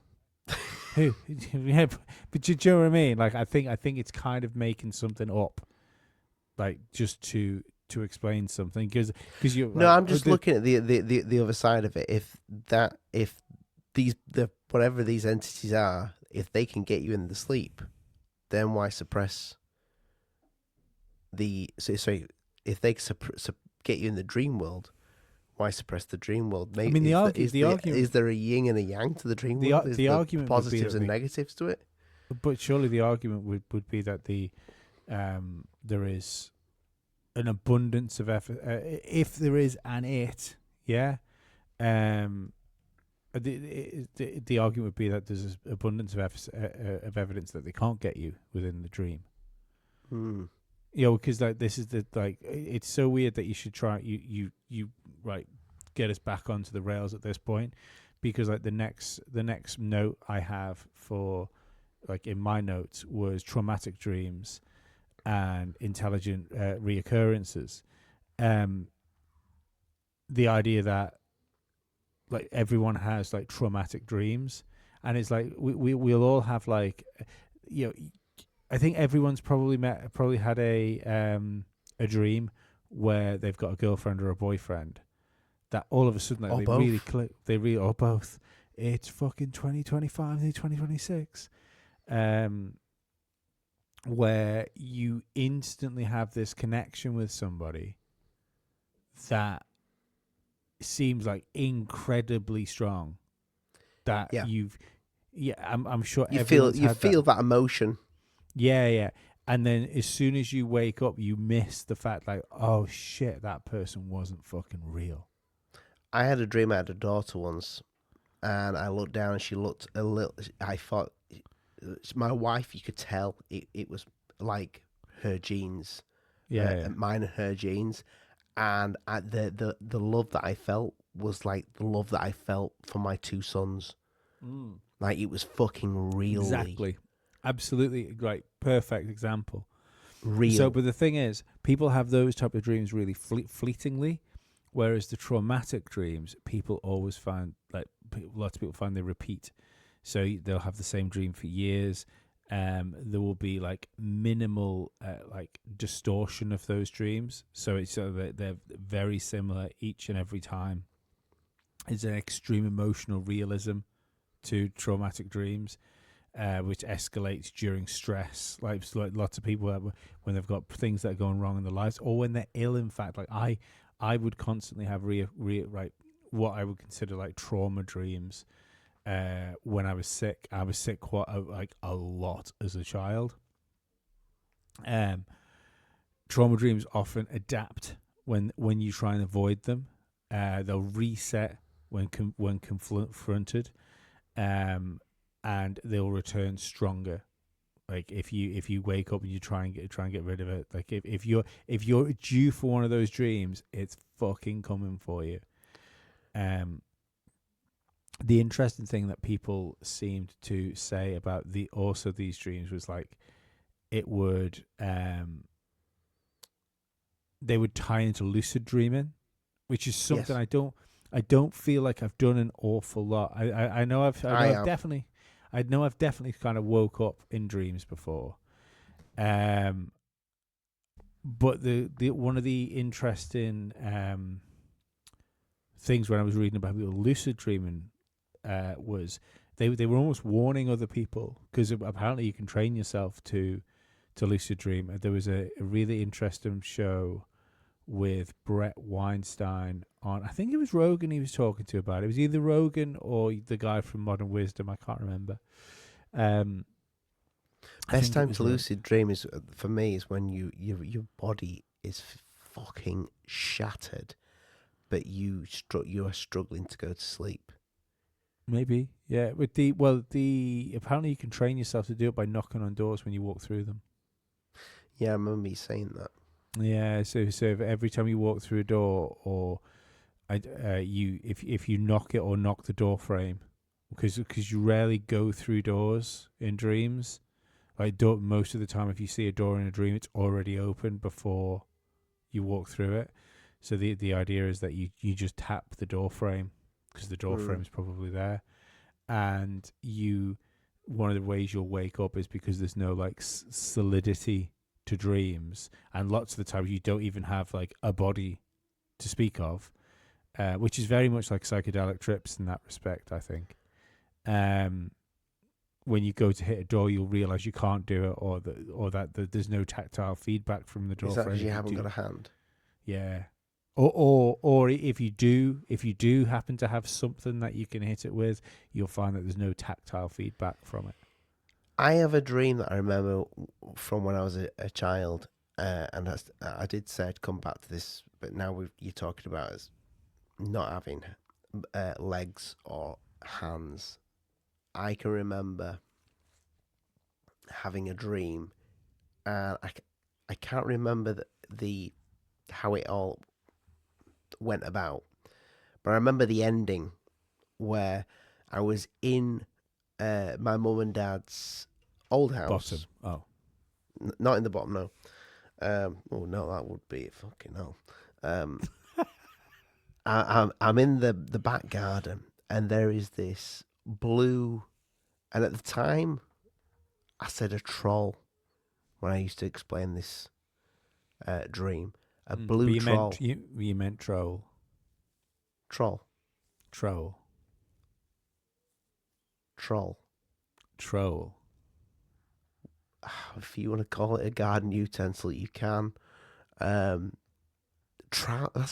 Who? Yeah, but do you know what I mean? Like I think it's kind of making something up, like just to explain something, because you. No, I'm just looking at the other side of it. If whatever these entities are, if they can get you in the sleep, then why suppress so if they get you in the dream world, why suppress the dream world? Maybe, I mean, the argument is there a yin and a yang to the dream the, world? Is the argument positives would be and negatives to it? But surely the argument would be that there is an abundance of effort. If there is an it, yeah, the argument would be that there's an abundance of evidence that they can't get you within the dream. You know, because like this is it's so weird that you should try you right get us back onto the rails at this point, because like the next note I have for like in my notes was traumatic dreams and intelligent reoccurrences. The idea that like everyone has like traumatic dreams, and it's like we'll all have like, you know, I think everyone's probably had a dream where they've got a girlfriend or a boyfriend that all of a sudden like, Or they both. really click, or both. It's fucking 2025 and 2026. Where you instantly have this connection with somebody that seems like incredibly strong. That I'm sure you feel that. that emotion. Yeah. And then as soon as you wake up, you miss the fact like, oh shit, that person wasn't fucking real. I had a dream. I had a daughter once, and I looked down, and she looked a little. I thought it's my wife. You could tell it was like her genes, mine and her genes, and the love that I felt was like the love that I felt for my two sons. Like it was fucking real. Exactly. Absolutely. Right. Perfect example. Real. So, but the thing is, people have those type of dreams really fleetingly, whereas the traumatic dreams, people always find, like, lots of people find they repeat. So they'll have the same dream for years. There will be like minimal like distortion of those dreams. So it's that they're very similar each and every time. It's an extreme emotional realism to traumatic dreams. Which escalates during stress, like lots of people when they've got things that are going wrong in their lives, or when they're ill. In fact, like I would constantly have what I would consider like trauma dreams. When I was sick quite a lot as a child. Trauma dreams often adapt when you try and avoid them. They'll reset when confronted. And they'll return stronger. Like if you wake up and you try and get rid of it. Like if you're due for one of those dreams, it's fucking coming for you. The interesting thing that people seemed to say about these dreams was like it would they would tie into lucid dreaming, which is something I don't feel like I've done an awful lot. I know I've definitely kind of woke up in dreams before. But the one of the interesting things when I was reading about lucid dreaming was they were almost warning other people, because apparently you can train yourself to lucid dream. There was a really interesting show with Brett Weinstein on, I think it was Rogan he was talking to about it. It was either Rogan or the guy from Modern Wisdom, I can't remember. Best time to lucid dream is for me is when your body is fucking shattered, but you are struggling to go to sleep. Maybe, yeah. With apparently you can train yourself to do it by knocking on doors when you walk through them. Yeah, I remember you saying that. Yeah, so if every time you walk through a door, or if you knock it or knock the door frame, because you rarely go through doors in dreams. Like most of the time, if you see a door in a dream, it's already open before you walk through it. So the idea is that you just tap the door frame, because the door frame is probably there, and one of the ways you'll wake up is because there's no like solidity to dreams, and lots of the time you don't even have like a body to speak of, which is very much like psychedelic trips in that respect, I think. When you go to hit a door, you'll realize you can't do it, or that there's no tactile feedback from the door frame. Because you haven't got a hand? Yeah. Or if you do happen to have something that you can hit it with, you'll find that there's no tactile feedback from it. I have a dream that I remember from when I was a child, and I did say I'd come back to this, but now you're talking about us not having legs or hands, I can remember having a dream, and I can't remember the how it all went about, but I remember the ending where I was in my mum and dad's old Bottom. house. Oh. Not in the bottom, no. Oh no, that would be fucking hell. Um, I'm in the back garden, and there is this blue, and at the time I said a troll when I used to explain this dream. A But blue troll. you meant troll. Troll. Troll. Troll. Troll. If you want to call it a garden utensil, you can. That's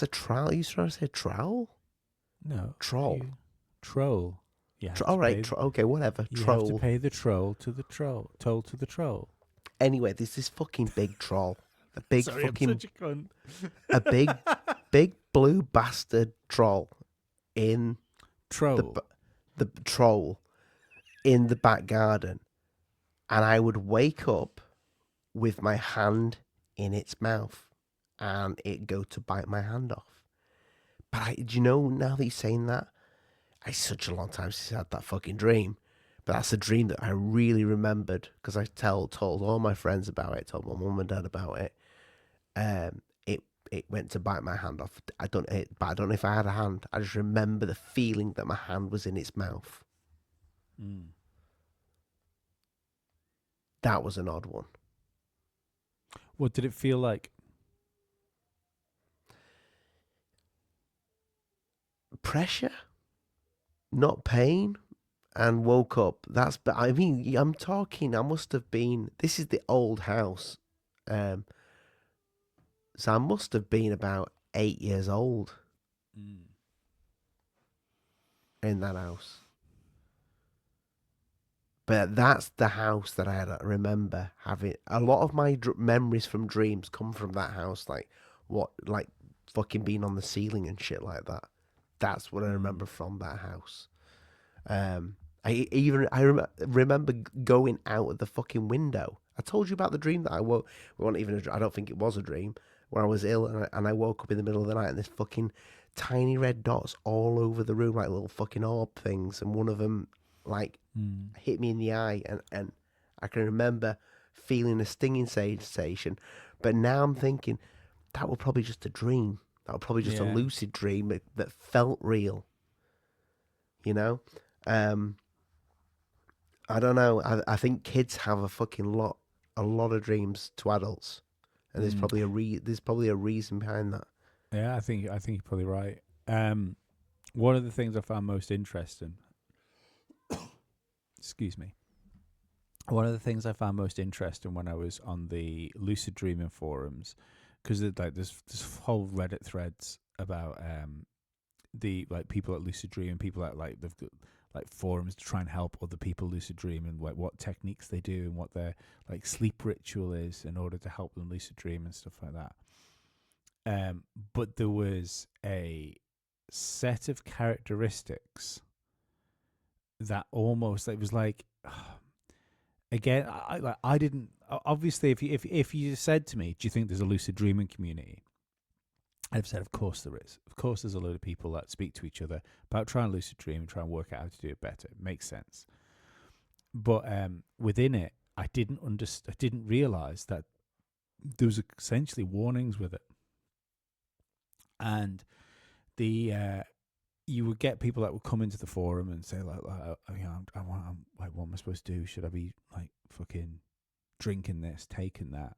a trowel. You trying to say trowel? No. Troll. Troll. You have All to right. pay. Okay, whatever. You have to Troll. pay the troll to the troll. Toll to the troll. Anyway, there's this fucking big troll. A big Sorry, fucking I'm such a cunt. a big blue bastard troll in Troll. the troll in the back garden, and I would wake up with my hand in its mouth, and it go to bite my hand off. But do you know, now that you're saying that, it's such a long time since I had that fucking dream. But that's a dream that I really remembered because I told all my friends about it, told my mum and dad about it. It went to bite my hand off. I don't know if I had a hand. I just remember the feeling that my hand was in its mouth. Mm. That was an odd one. What did it feel like? Pressure, not pain, and woke up. I mean, I'm talking. I must have been. This is the old house, so I must have been about 8 years old in that house. But that's the house that I remember having. A lot of my memories from dreams come from that house, like fucking being on the ceiling and shit like that. That's what I remember from that house. I remember going out of the fucking window. I told you about the dream that I woke. It wasn't even I don't think it was a dream. When I was ill and I woke up in the middle of the night and there's fucking tiny red dots all over the room, like little fucking orb things, and one of them hit me in the eye, and I can remember feeling a stinging sensation. But now I'm thinking that was probably just a dream. That was probably just a lucid dream that felt real. You know, I don't know. I think kids have a lot of dreams to adults, and there's probably a reason behind that. Yeah, I think you're probably right. One of the things I found most interesting. Excuse me. One of the things I found most interesting when I was on the lucid dreaming forums, because there's whole Reddit threads about the people at lucid dreaming, people that they've got forums to try and help other people lucid dream, and what techniques they do and what their sleep ritual is in order to help them lucid dream and stuff like that. But there was a set of characteristics that almost it was again, I didn't obviously if you said to me, do you think there's a lucid dreaming community? I'd have said, of course there is. Of course there's a load of people that speak to each other about trying lucid dream and try and work out how to do it better. It makes sense. But within it, I didn't realize that there was essentially warnings with it. And you would get people that would come into the forum and say what am I supposed to do? Should I be fucking drinking this, taking that?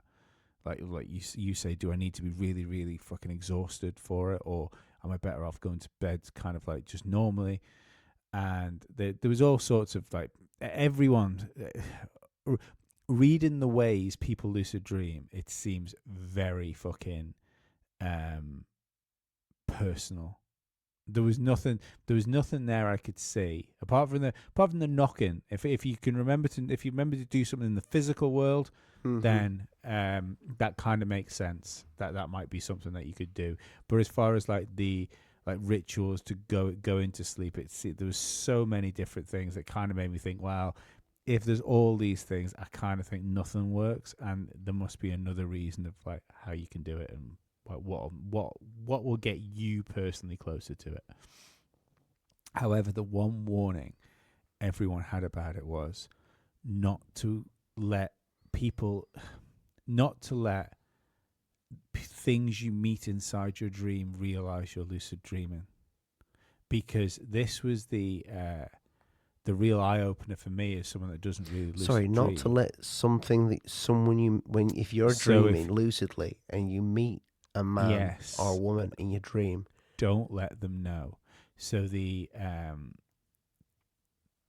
Like you say, do I need to be really, really fucking exhausted for it, or am I better off going to bed kind of just normally? And there was all sorts of everyone reading the ways people lucid dream. It seems very fucking personal. There was nothing there I could see apart from the knocking. If you remember to do something in the physical world, then that kind of makes sense. That might be something that you could do. But as far as the like rituals to go into sleep. There was so many different things that kind of made me think, wow, if there's all these things, I kind of think nothing works, and there must be another reason of like how you can do it, and like what will get you personally closer to it. However, the one warning everyone had about it was not to let people, not to let things you meet inside your dream realize you're lucid dreaming, because this was the real eye opener for me as someone that doesn't really lucid Sorry, not dream. to let something that someone you when if you're So dreaming lucidly and you meet a man Yes, or a woman in your dream, don't let them know. So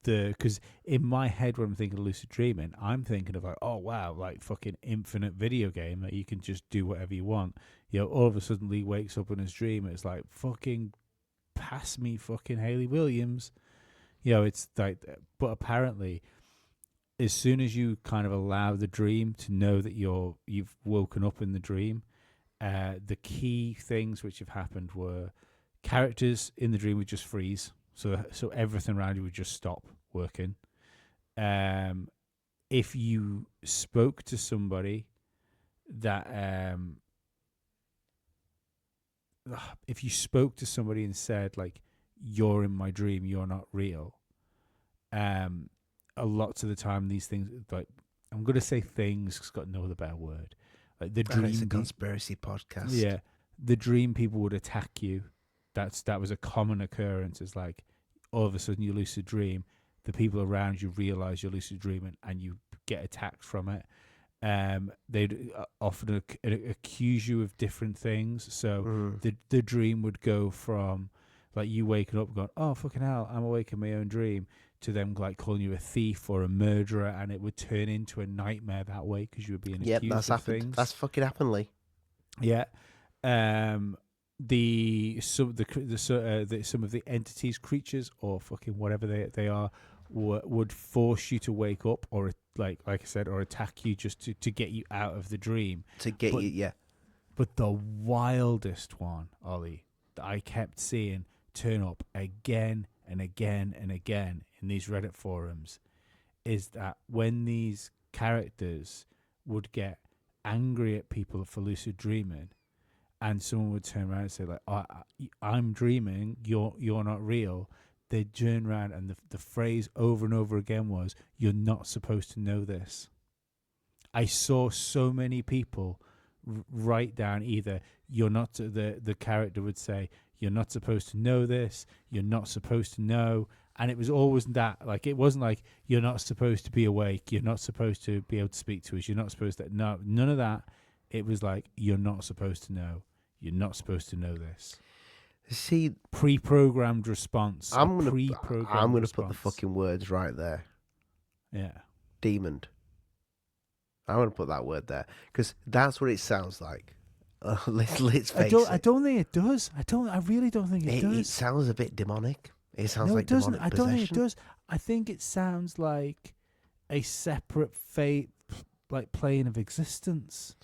because in my head when I'm thinking of lucid dreaming, I'm thinking of like, oh wow, like fucking infinite video game that you can just do whatever you want. You know, all of a sudden Lee wakes up in his dream, it's like fucking pass me fucking Haley Williams. You know, it's like, but apparently, as soon as you kind of allow the dream to know that you've woken up in the dream, the key things which have happened were characters in the dream would just freeze. So everything around you would just stop working. If you spoke to somebody that if you spoke to somebody and said like, you're in my dream, you're not real, a lot of the time these things, like, I'm gonna say things, it's got no other better word, like the dream, it's a conspiracy podcast. yeah, the dream people would attack you. That was a common occurrence. It's like all of a sudden you lucid dream, the people around you realize you're lucid dreaming, and you get attacked from it. They'd often accuse you of different things. So the dream would go from like you waking up going, oh fucking hell, I'm awake in my own dream, to them like calling you a thief or a murderer, and it would turn into a nightmare that way because you were being accused that's of happened. things. That's fucking happened, Lee. Yeah. Some of the entities, creatures, or fucking whatever they are, would force you to wake up, or like I said, or attack you just to get you out of the dream. To get you, yeah. But the wildest one, Ollie, that I kept seeing turn up again and again and again in these Reddit forums, is that when these characters would get angry at people for lucid dreaming, and someone would turn around and say like, oh, I'm dreaming, you're not real, they'd turn around and the phrase over and over again was, you're not supposed to know this. I saw so many people write down either, you're not, the character would say, you're not supposed to know this, you're not supposed to know. And it was always that, like, it wasn't like, you're not supposed to be awake, you're not supposed to be able to speak to us, you're not supposed to, no, none of that. It was like, you're not supposed to know. You're not supposed to know this. See, pre-programmed response. I'm gonna put the fucking words right there. Yeah. Demon. I'm gonna put that word there because that's what it sounds like. Let's face it. I don't think it does. I really don't think it does. It sounds a bit demonic. It sounds no, like it doesn't. demonic I don't possession. think it does. I think it sounds like a separate fate, like plane of existence.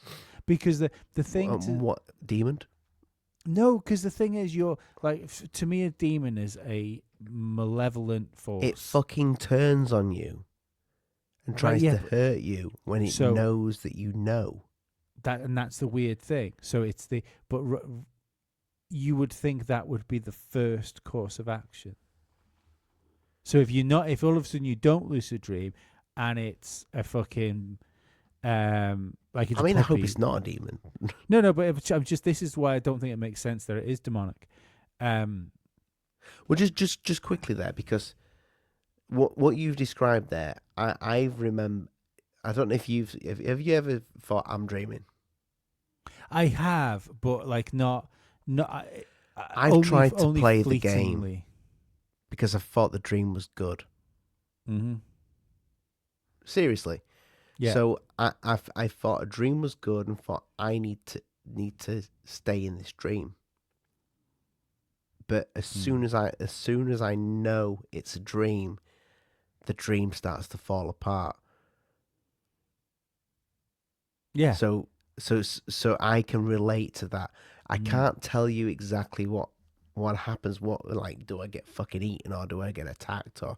Because the thing, what demon? No, because the thing is, you're like, to me, a demon is a malevolent force. It fucking turns on you and tries to hurt you when it knows that you know. That's the weird thing. So it's you would think that would be the first course of action. So if all of a sudden you don't lucid dream, and it's a fucking like it's I mean, I hope puppy. it's not a demon. No, but I'm just, this is why I don't think it makes sense that it is demonic. Well, just quickly there, because what you've described there, I remember. I don't know if have you ever thought I'm dreaming? I have, but like not. I've tried to play the game because I thought the dream was good. Mm-hmm. Seriously. Yeah. So I thought a dream was good and thought I need to stay in this dream. But as soon as I know it's a dream, the dream starts to fall apart. Yeah. So I can relate to that. I can't tell you exactly what what happens? What, like, do I get fucking eaten or do I get attacked? Or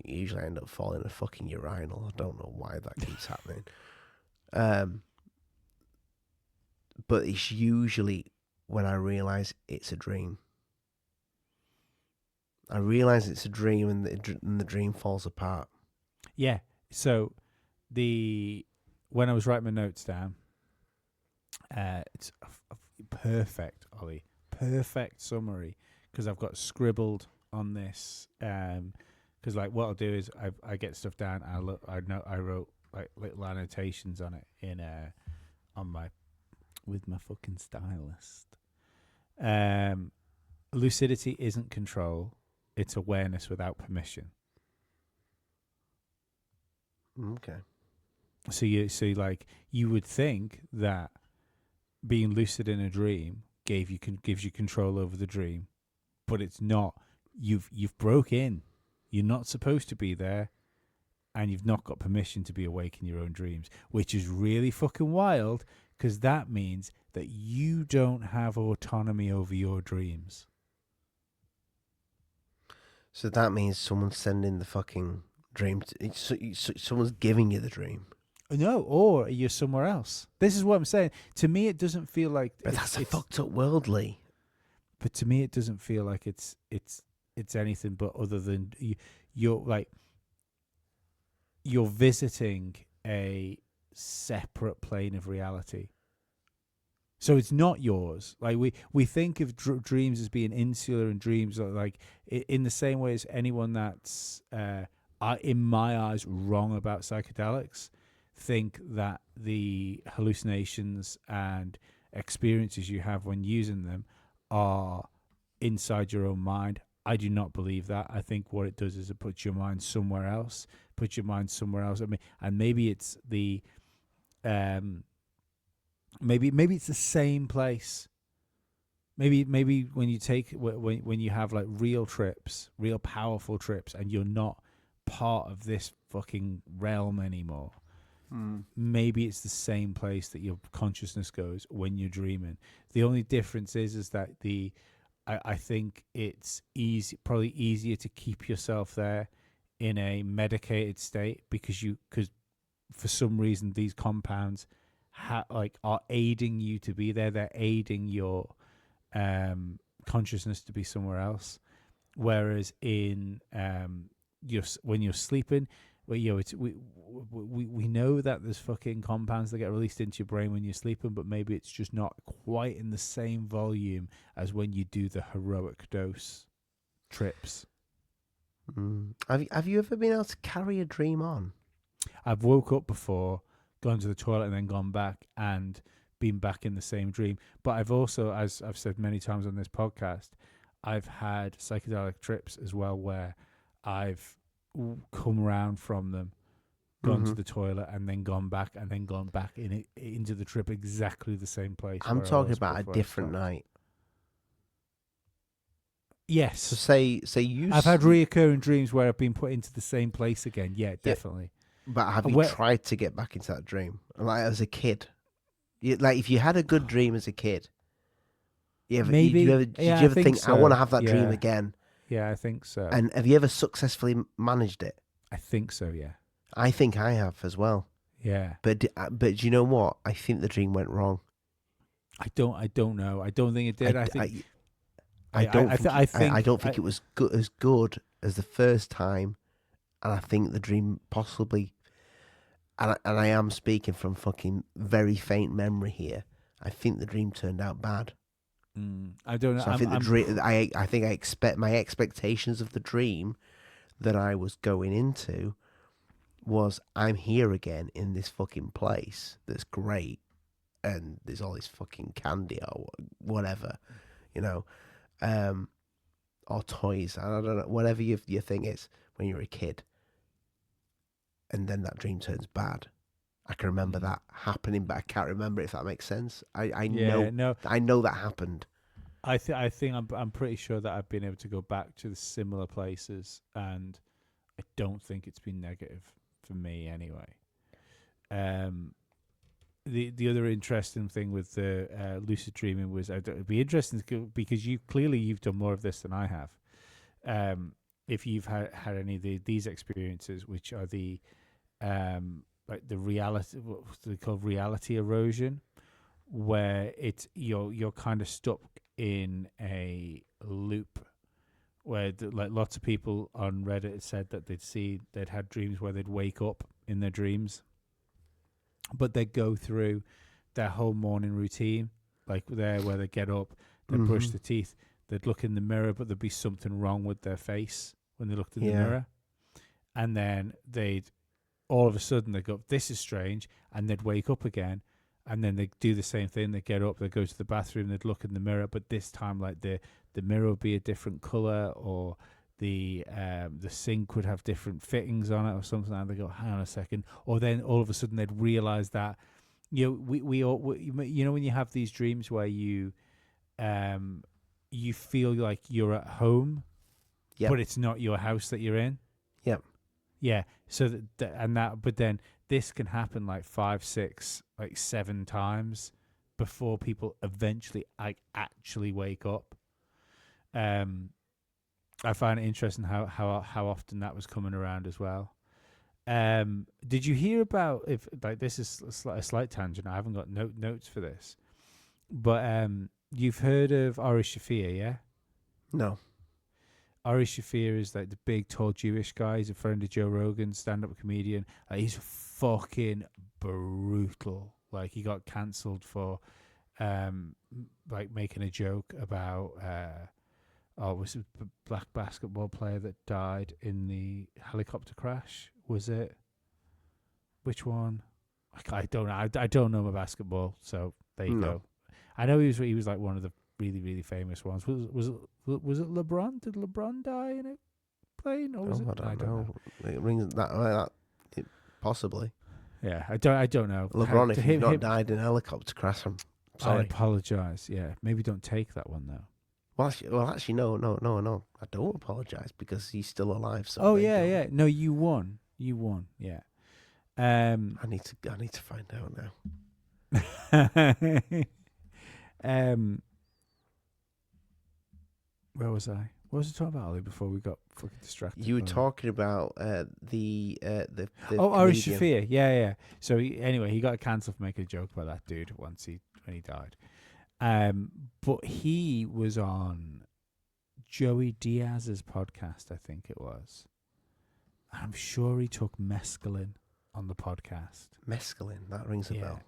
usually I end up falling in a fucking urinal. I don't know why that keeps happening. But it's usually when I realize it's a dream. I realize it's a dream, and the dream falls apart. Yeah. So when I was writing my notes down, it's a perfect, Ollie, perfect summary, because I've got scribbled on this. Because like what I'll do is I get stuff down. I wrote like little annotations on it with my fucking stylist. Lucidity isn't control; it's awareness without permission. Okay. So you would think that being lucid in a dream gives you control over the dream, but it's not. You've broke in. You're not supposed to be there, and you've not got permission to be awake in your own dreams, which is really fucking wild, because that means that you don't have autonomy over your dreams. So that means someone's sending the fucking dream. Someone's giving you the dream. No, or you're somewhere else. This is what I'm saying. To me, it doesn't feel like. But that's a fucked up worldly. But to me, it doesn't feel like it's anything but other than you're visiting a separate plane of reality. So it's not yours. Like we think of dreams as being insular, and dreams are like in the same way as anyone that's in my eyes wrong about psychedelics think that the hallucinations and experiences you have when using them are inside your own mind. I do not believe that. I think what it does is it puts your mind somewhere else. I mean, and maybe it's the maybe it's the same place. Maybe when you when you have like real powerful trips, and you're not part of this fucking realm anymore. Maybe it's the same place that your consciousness goes when you're dreaming. The only difference is that I think it's probably easier to keep yourself there in a medicated state, because for some reason these compounds are aiding you to be there. They're aiding your consciousness to be somewhere else. Whereas in when you're sleeping, we know that there's fucking compounds that get released into your brain when you're sleeping, but maybe it's just not quite in the same volume as when you do the heroic dose trips. Have you ever been able to carry a dream on? I've woke up before, gone to the toilet, and then gone back and been back in the same dream. But I've also, as I've said many times on this podcast, I've had psychedelic trips as well, where I've come around from them, gone to the toilet, and then gone back into the trip, exactly the same place. I'm talking about a different night. Yes. So say I've had reoccurring dreams where I've been put into the same place again. Yeah, definitely. But have you tried to get back into that dream, like as a kid? Like if you had a good dream as a kid, did you ever think so. I want to have that dream again? Yeah, I think so. And have you ever successfully managed it? I think so, yeah. I think I have as well. Yeah. But do you know what? I think the dream went wrong. I don't know. I don't think it did. I don't think it was as good as the first time, and I think the dream possibly, and I am speaking from fucking very faint memory here. I think the dream turned out bad. I don't know. So I think the dream. I expect my expectations of the dream that I was going into was, I'm here again in this fucking place that's great, and there's all this fucking candy or whatever, or toys. I don't know, whatever your thing is when you're a kid, and then that dream turns bad. I can remember that happening, but I can't remember if that makes sense. I know that happened. I think I'm pretty sure that I've been able to go back to the similar places, and I don't think it's been negative for me anyway. the other interesting thing with the lucid dreaming was it'd be interesting because you've done more of this than I have. If you've had any of these experiences, which are the like the reality, what they call reality erosion, where it's you're kind of stuck in a loop where like lots of people on Reddit said that they'd had dreams where they'd wake up in their dreams, but they'd go through their whole morning routine, like where they get up, they brush their teeth, they'd look in the mirror, but there'd be something wrong with their face when they looked in the mirror, and then they'd all of a sudden they go, "This is strange," and they'd wake up again, and then they do the same thing. They get up, they go to the bathroom, they'd look in the mirror, but this time like the mirror would be a different color, or the sink would have different fittings on it or something. And they go, "Hang on a second," or then all of a sudden they'd realize that we all when you have these dreams where you feel like you're at home, but it's not your house that you're in. Yeah. So but then this can happen like 5, 6, like 7 times before people eventually actually wake up. I find it interesting how often that was coming around as well. Did you hear about if like this is a slight tangent? I haven't got notes for this, but you've heard of Ari Shafir, yeah? No. Ari Shafir is like the big, tall Jewish guy. He's a friend of Joe Rogan, stand-up comedian. He's fucking brutal. Like he got cancelled for, like making a joke about, was it a black basketball player that died in the helicopter crash? Was it? Which one? I don't know. I don't know my basketball, so there you go. I know he was like one of the really, really famous ones. Was it LeBron? Did LeBron die in a plane? Or was it? I don't know. It rings that possibly. Yeah, I don't know. LeBron, if you've not died in a helicopter crash, I'm sorry. I apologize. Yeah, maybe don't take that one though. Well, actually, no. I don't apologize because he's still alive. So oh yeah. No, you won. Yeah. I need to find out now. Where was I? What was I talking about, Ollie, before we got fucking distracted? You were talking about the Ari Shafir. Yeah. So he got cancelled for making a joke about that dude when he died. But he was on Joey Diaz's podcast, I think it was. I'm sure he took mescaline on the podcast. Mescaline, that rings a bell.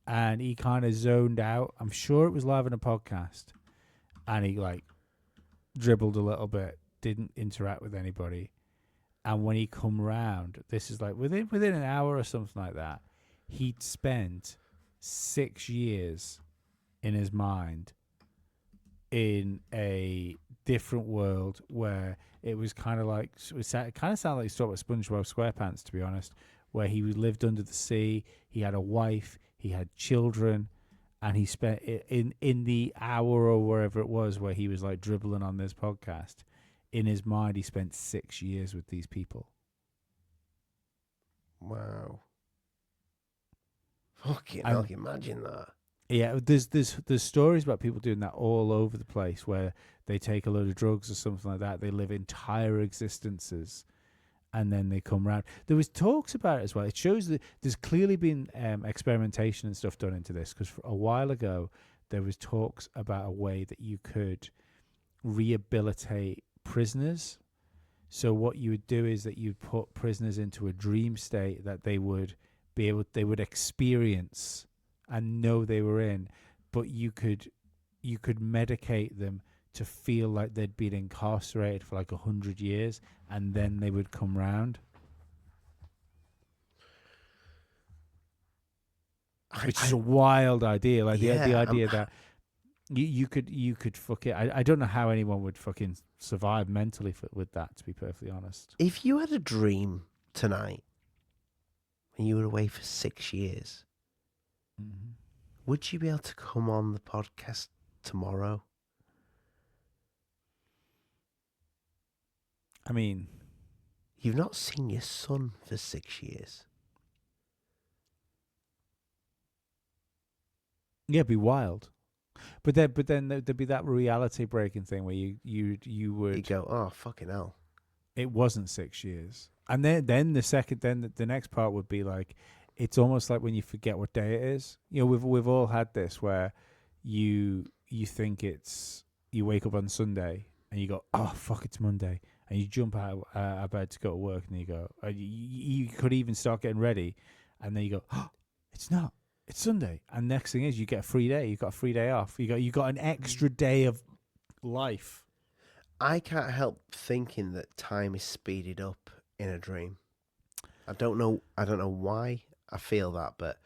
And he kind of zoned out. I'm sure it was live on a podcast. And he like dribbled a little bit, didn't interact with anybody. And when he come round, this is like within an hour or something like that, he'd spent 6 years in his mind in a different world where it was kind of like it kind of sounded like sort of SpongeBob SquarePants, to be honest, where he lived under the sea, he had a wife, he had children, and he spent in the hour or wherever it was where he was like dribbling on this podcast, in his mind he spent 6 years with these people. Wow. Fucking hell, imagine that. Yeah, there's stories about people doing that all over the place where they take a load of drugs or something like that. They live entire existences, and then they come round. There was talks about it as well. It shows that there's clearly been experimentation and stuff done into this, because a while ago there was talks about a way that you could rehabilitate prisoners. So what you would do is that you'd put prisoners into a dream state that they would experience and know they were in, but you could medicate them to feel like they'd been incarcerated for like 100 years, and then they would come round. Which is a wild idea. Like the idea that you could fuck it. I don't know how anyone would fucking survive mentally with that, to be perfectly honest. If you had a dream tonight and you were away for 6 years, would you be able to come on the podcast tomorrow? I mean, you've not seen your son for 6 years. Yeah, it'd be wild. But then there'd be that reality breaking thing where you You would. go, oh fucking hell. It wasn't 6 years, and then the second, then the next part would be like, it's almost like when you forget what day it is. You know, we've all had this where you think it's, you wake up on Sunday and you go, oh fuck, it's Monday, and you jump out of bed to go to work, and you go, you could even start getting ready, and then you go, oh, it's not. It's Sunday, and next thing is you get a free day. You've got a free day off. You got an extra day of life. I can't help thinking that time is speeded up in a dream. I don't know. I don't know why I feel that, but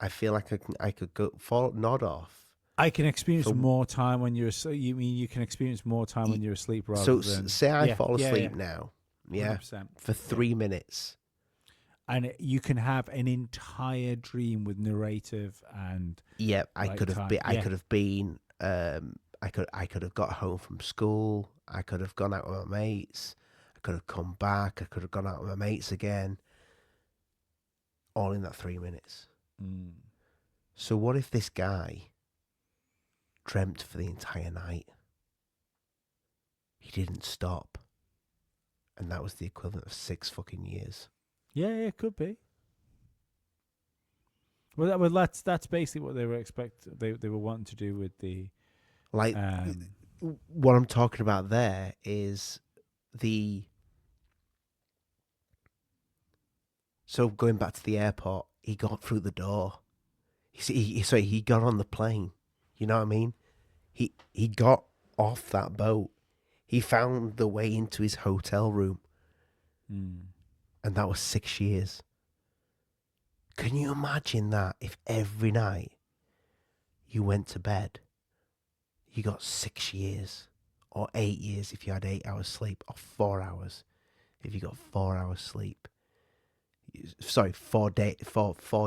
I feel like I could go nod off. I can experience For more time when you're asleep. You mean you can experience more time when you're asleep so rather than, say I yeah, fall yeah, asleep yeah, now, yeah, 100%. for 3 minutes. And you can have an entire dream with narrative and Yeah, I like could have time. been. I Yeah. could have been. I could have got home from school. I could have gone out with my mates. I could have come back. I could have gone out with my mates again. All in that 3 minutes. Mm. So what if this guy dreamt for the entire night? He didn't stop, and that was the equivalent of 6 fucking years. Yeah, it could be. Well, that's basically what they were they were wanting to do with the Like um what I'm talking about there is the. So going back to the airport, he got through the door. Sorry, he got on the plane. You know what I mean? He got off that boat. He found the way into his hotel room, mm, and that was 6 years. Can you imagine that? If every night you went to bed, you got 6 years, or 8 years if you had 8 hours sleep, or 4 hours if you got 4 hours sleep. Sorry, 4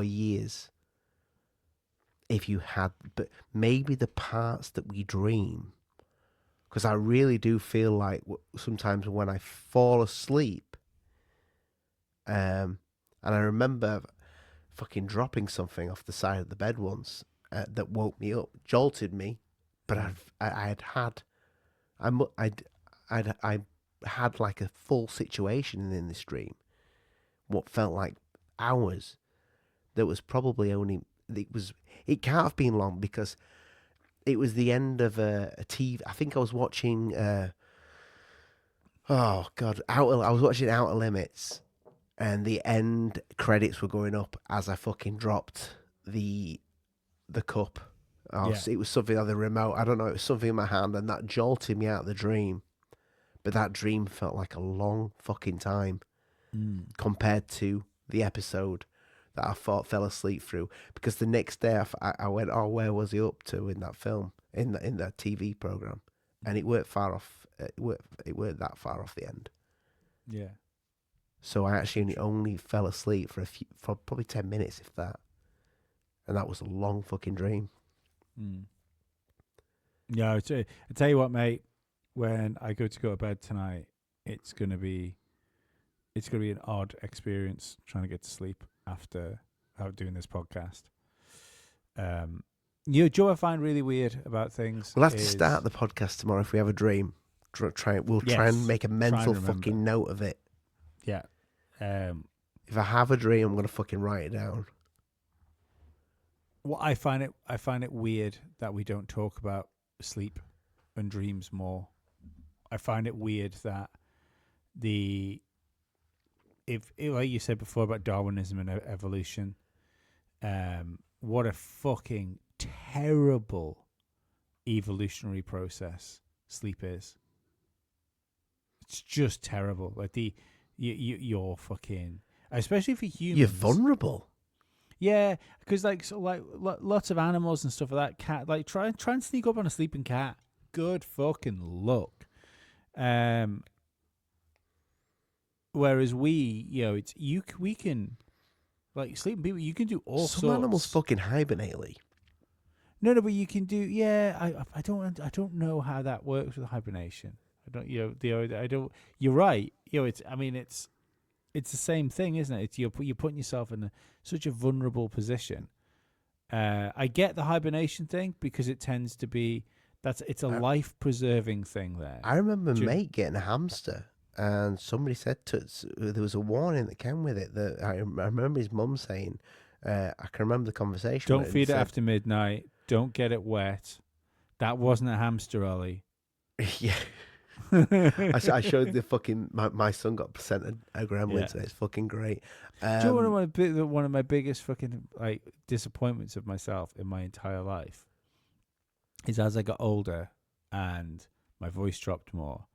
years if you had, but maybe the parts that we dream, because I really do feel like sometimes when I fall asleep, and I remember fucking dropping something off the side of the bed once that woke me up, jolted me, but mm, I had like a full situation in this dream, what felt like hours. That was probably only it can't have been long because it was the end of a TV. I think I was watching. Oh God, I was watching Outer Limits, and the end credits were going up as I fucking dropped the cup. yeah. It was something on the remote. I don't know. It was something in my hand, and that jolted me out of the dream. But that dream felt like a long fucking time Mm. compared to the episode that I thought fell asleep through. Because the next day I went, oh, where was he up to in that film, in that TV program, and it weren't far off. It weren't that far off the end. Yeah. So I actually only fell asleep for probably 10 minutes, if that, and that was a long fucking dream. Mm. Yeah, I tell you what, mate. When I go to bed tonight, it's gonna be an odd experience trying to get to sleep after out doing this podcast. Joe, I find really weird about things. We'll have to start the podcast tomorrow if we have a dream. We'll try and Yes, make a try and mental remember. fucking note of it. Yeah. If I have a dream, I'm gonna fucking write it down. Well, I find it weird that we don't talk about sleep and dreams more. I find it weird that if like you said before about Darwinism and evolution, what a fucking terrible evolutionary process sleep is. It's just terrible. Like you're fucking, especially for humans. You're vulnerable. Yeah, because lots of animals and stuff like that. Cat, like try and sneak up on a sleeping cat. Good fucking luck. Whereas we can, like, sleeping people. You can do all Some sorts. animals fucking hibernate. Lee. No, but you can do. Yeah, I don't know how that works with hibernation. I don't. I don't. You're right. It's the same thing, isn't it? It's you're putting yourself in such a vulnerable position. I get the hibernation thing because it tends to be it's a I, life preserving thing there. I remember Do you- mate getting a hamster, and somebody said to us, there was a warning that came with it. That I remember his mum saying, I can remember the conversation. Don't where feed it said, after midnight. Don't get it wet. That wasn't a hamster, Ollie. yeah. I showed the fucking my son got sent a gremlin Yeah. today. It's fucking great. Do you know one of my biggest fucking like disappointments of myself in my entire life is as I got older and my voice dropped more.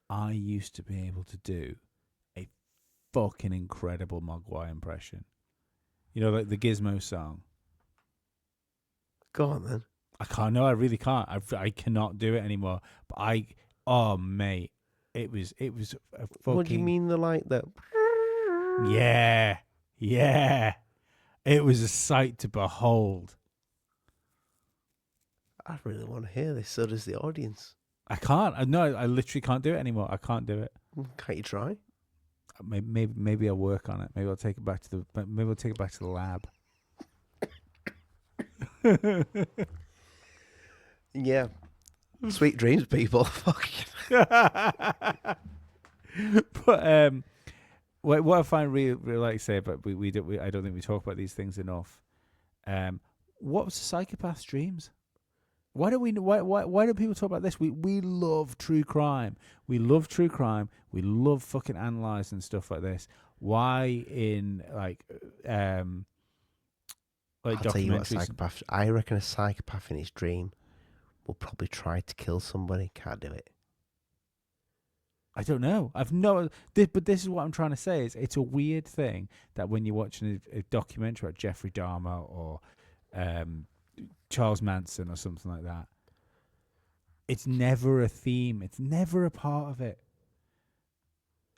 I used to be able to do a fucking incredible Mogwai impression. You know, like the Gizmo song. Go on then. I can't. No, I really can't. I cannot do it anymore. But oh mate, it was a fucking. What do you mean the Yeah, yeah. It was a sight to behold. I really want to hear this. So does the audience. I can't. No, I literally can't do it anymore. I can't do it. Can't you try? Maybe I'll work on it. Maybe I'll take it back to the lab. Yeah. Sweet dreams, people. Fuck. But what I find really like to say, but I don't think we talk about these things enough. What was a psychopath's dreams? Why do people talk about this? We love true crime. We love true crime. We love fucking analysing stuff like this. Why in I'll tell you what, documentaries? psychopath. I reckon a psychopath in his dream will probably try to kill somebody. Can't do it. I don't know. But this is what I'm trying to say. It's a weird thing that when you're watching a documentary about Jeffrey Dahmer or Charles Manson or something like that, it's never a theme. It's never a part of it.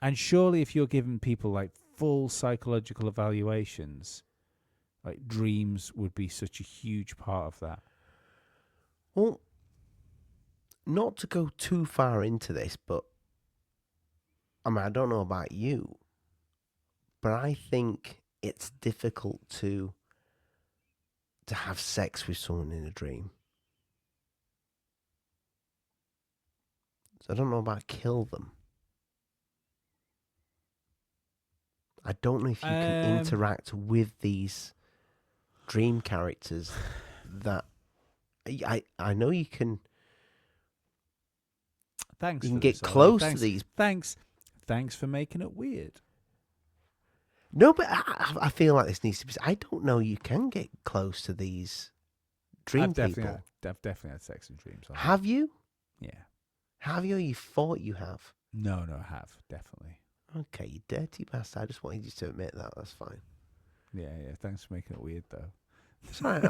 And surely if you're giving people like full psychological evaluations, like dreams would be such a huge part of that. Well, not to go too far into this, but I mean, I don't know about you, but I think it's difficult to have sex with someone in a dream. So I don't know about kill them. I don't know if you can interact with these dream characters that I know you can. Thanks. You can for get this, Ollie. close Thanks. to these. Thanks for making it weird. No, but I feel like this needs to be. I don't know. You can get close to these dream people. I've definitely had sex in dreams. Have you? Yeah. Have you? Or you thought you have? No, I have definitely. Okay, you dirty bastard. I just wanted you to admit that. That's fine. Yeah. Thanks for making it weird, though. Sorry,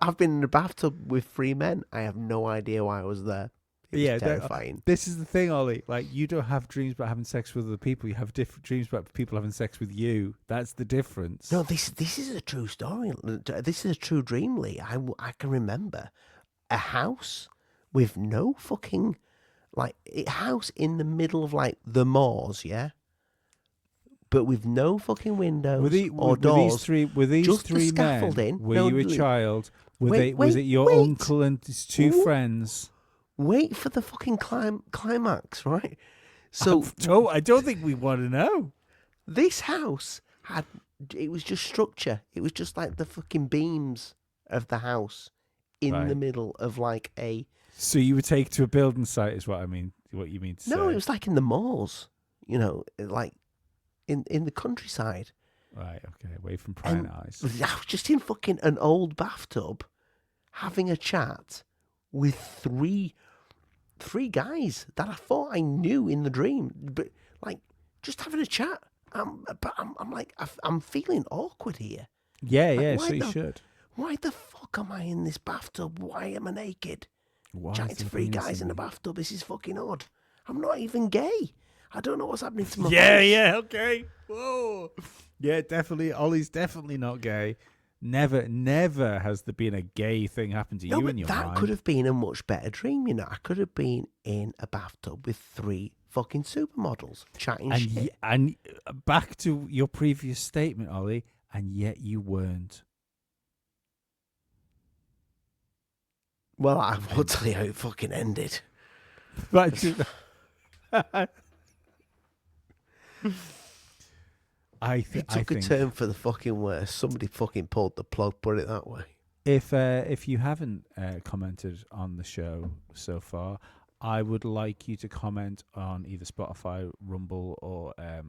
I've been in a bathtub with 3 men. I have no idea why I was there. It was terrifying. This is the thing, Ollie. Like, you don't have dreams about having sex with other people. You have different dreams about people having sex with you. That's the difference. No, this is a true story. This is a true dream, Lee. I can remember a house with no fucking house in the middle of like the moors, yeah, but with no fucking windows or doors. Were these just three the scaffolding. men? Were you a child? Was it your uncle and his 2 friends? Wait for the fucking climax, right? So I don't think we want to know. This house it was just structure. It was just like the fucking beams of the house in the middle of like a. So you would take to a building site, is what I mean. What you mean to say? No, it was like in the malls, like in the countryside. Right. Okay. Away from prying eyes. I was just in fucking an old bathtub, having a chat with three guys that I thought I knew in the dream, but like just having a chat. But I'm like I'm feeling awkward here. Yeah. So you should. Why the fuck am I in this bathtub? Why am I naked? Why Chatting to 3 guys in the bathtub. This is fucking odd. I'm not even gay. I don't know what's happening to my face. Yeah, okay. Whoa. Yeah, definitely. Ollie's definitely not gay. Never has there been a gay thing happen to you in your mind. That could have been a much better dream, I could have been in a bathtub with 3 fucking supermodels chatting shit. And back to your previous statement, Ollie, and yet you weren't. Well, I will tell you how it fucking ended. Right. It I took a think turn for the fucking worse. Somebody fucking pulled the plug, put it that way. if you haven't commented on the show so far, I would like you to comment on either Spotify, Rumble, or uh,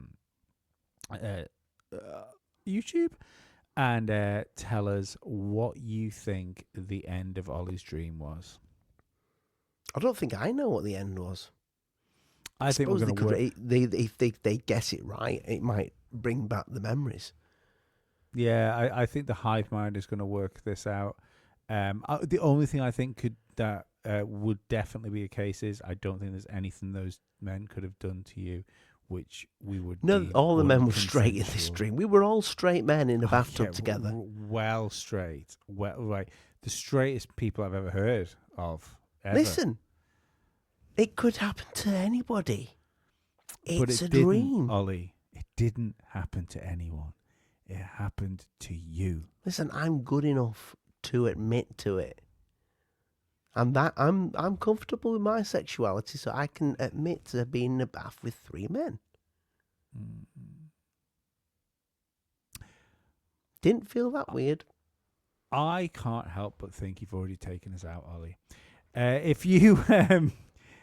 YouTube, and tell us what you think the end of Ollie's dream was. I don't think I know what the end was. I think we're suppose going to work. if they guess it right, it might bring back the memories. Yeah, I think the hive mind is going to work this out. The only thing I think would definitely be a case is I don't think there's anything those men could have done to you, which we would. No, deem all the men were straight in this unconsensual. dream. We were all straight men in a bathtub Yeah, together. well straight, well right, the straightest people I've ever heard of. Ever. Listen, it could happen to anybody. But It's it a didn't, dream. Ollie. It didn't happen to anyone. It happened to you. Listen, I'm good enough to admit to it. I'm comfortable with my sexuality, so I can admit to being in a bath with 3 men. Didn't feel that weird. I can't help but think you've already taken us out, Ollie. If you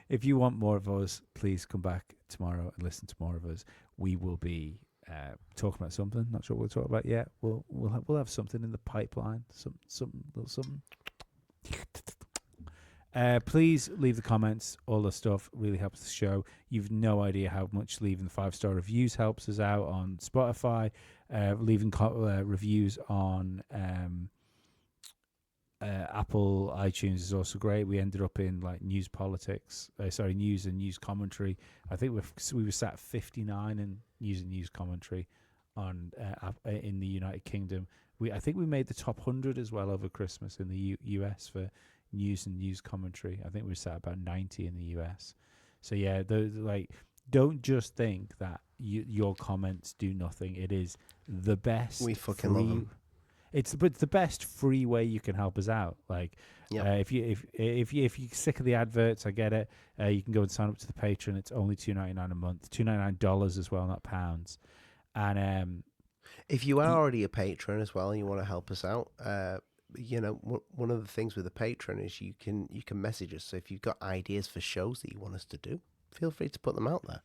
if you want more of us, please come back tomorrow and listen to more of us. We will be talking about something. Not sure what we'll talk about yet. We'll have something in the pipeline. Something. Please leave the comments. All the stuff really helps the show. You've no idea how much leaving the 5-star reviews helps us out on Spotify. Leaving reviews on Apple iTunes is also great. We ended up in like news and news commentary. I think we were sat 59 in news and news commentary on in the United Kingdom. I think we made the top 100 as well over Christmas in the US for news and news commentary. I think we sat about 90 in the US. So yeah, don't just think that your comments do nothing. It is the best. We fucking love them. It's the best free way you can help us out. Like, Yep. if you're sick of the adverts, I get it. You can go and sign up to the Patreon. It's only $2.99 a month, $2.99 as well, not pounds. And if you are already a patron as well and you want to help us out, one of the things with a patron is you can message us. So if you've got ideas for shows that you want us to do, feel free to put them out there.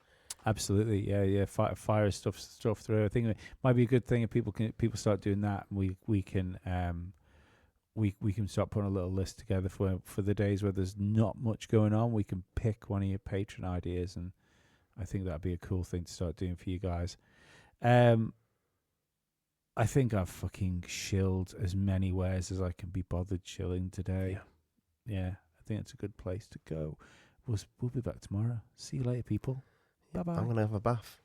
Absolutely, yeah. Fire stuff through. I think it might be a good thing if people start doing that. We can start putting a little list together for the days where there's not much going on. We can pick one of your patron ideas, and I think that'd be a cool thing to start doing for you guys. I think I've fucking shilled as many wares as I can be bothered shilling today. Yeah, I think it's a good place to go. We'll be back tomorrow. See you later, people. Bye bye. I'm gonna have a bath.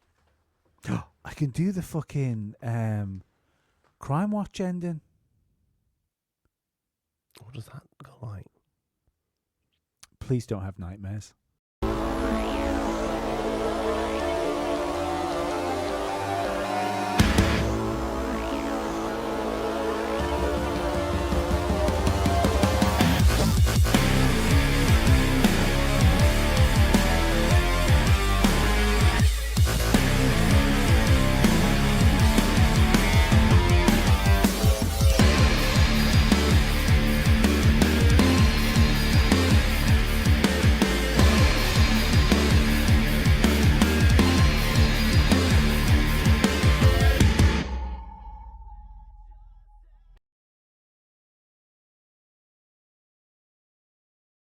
I can do the fucking Crime Watch ending. What does that go like? Please don't have nightmares.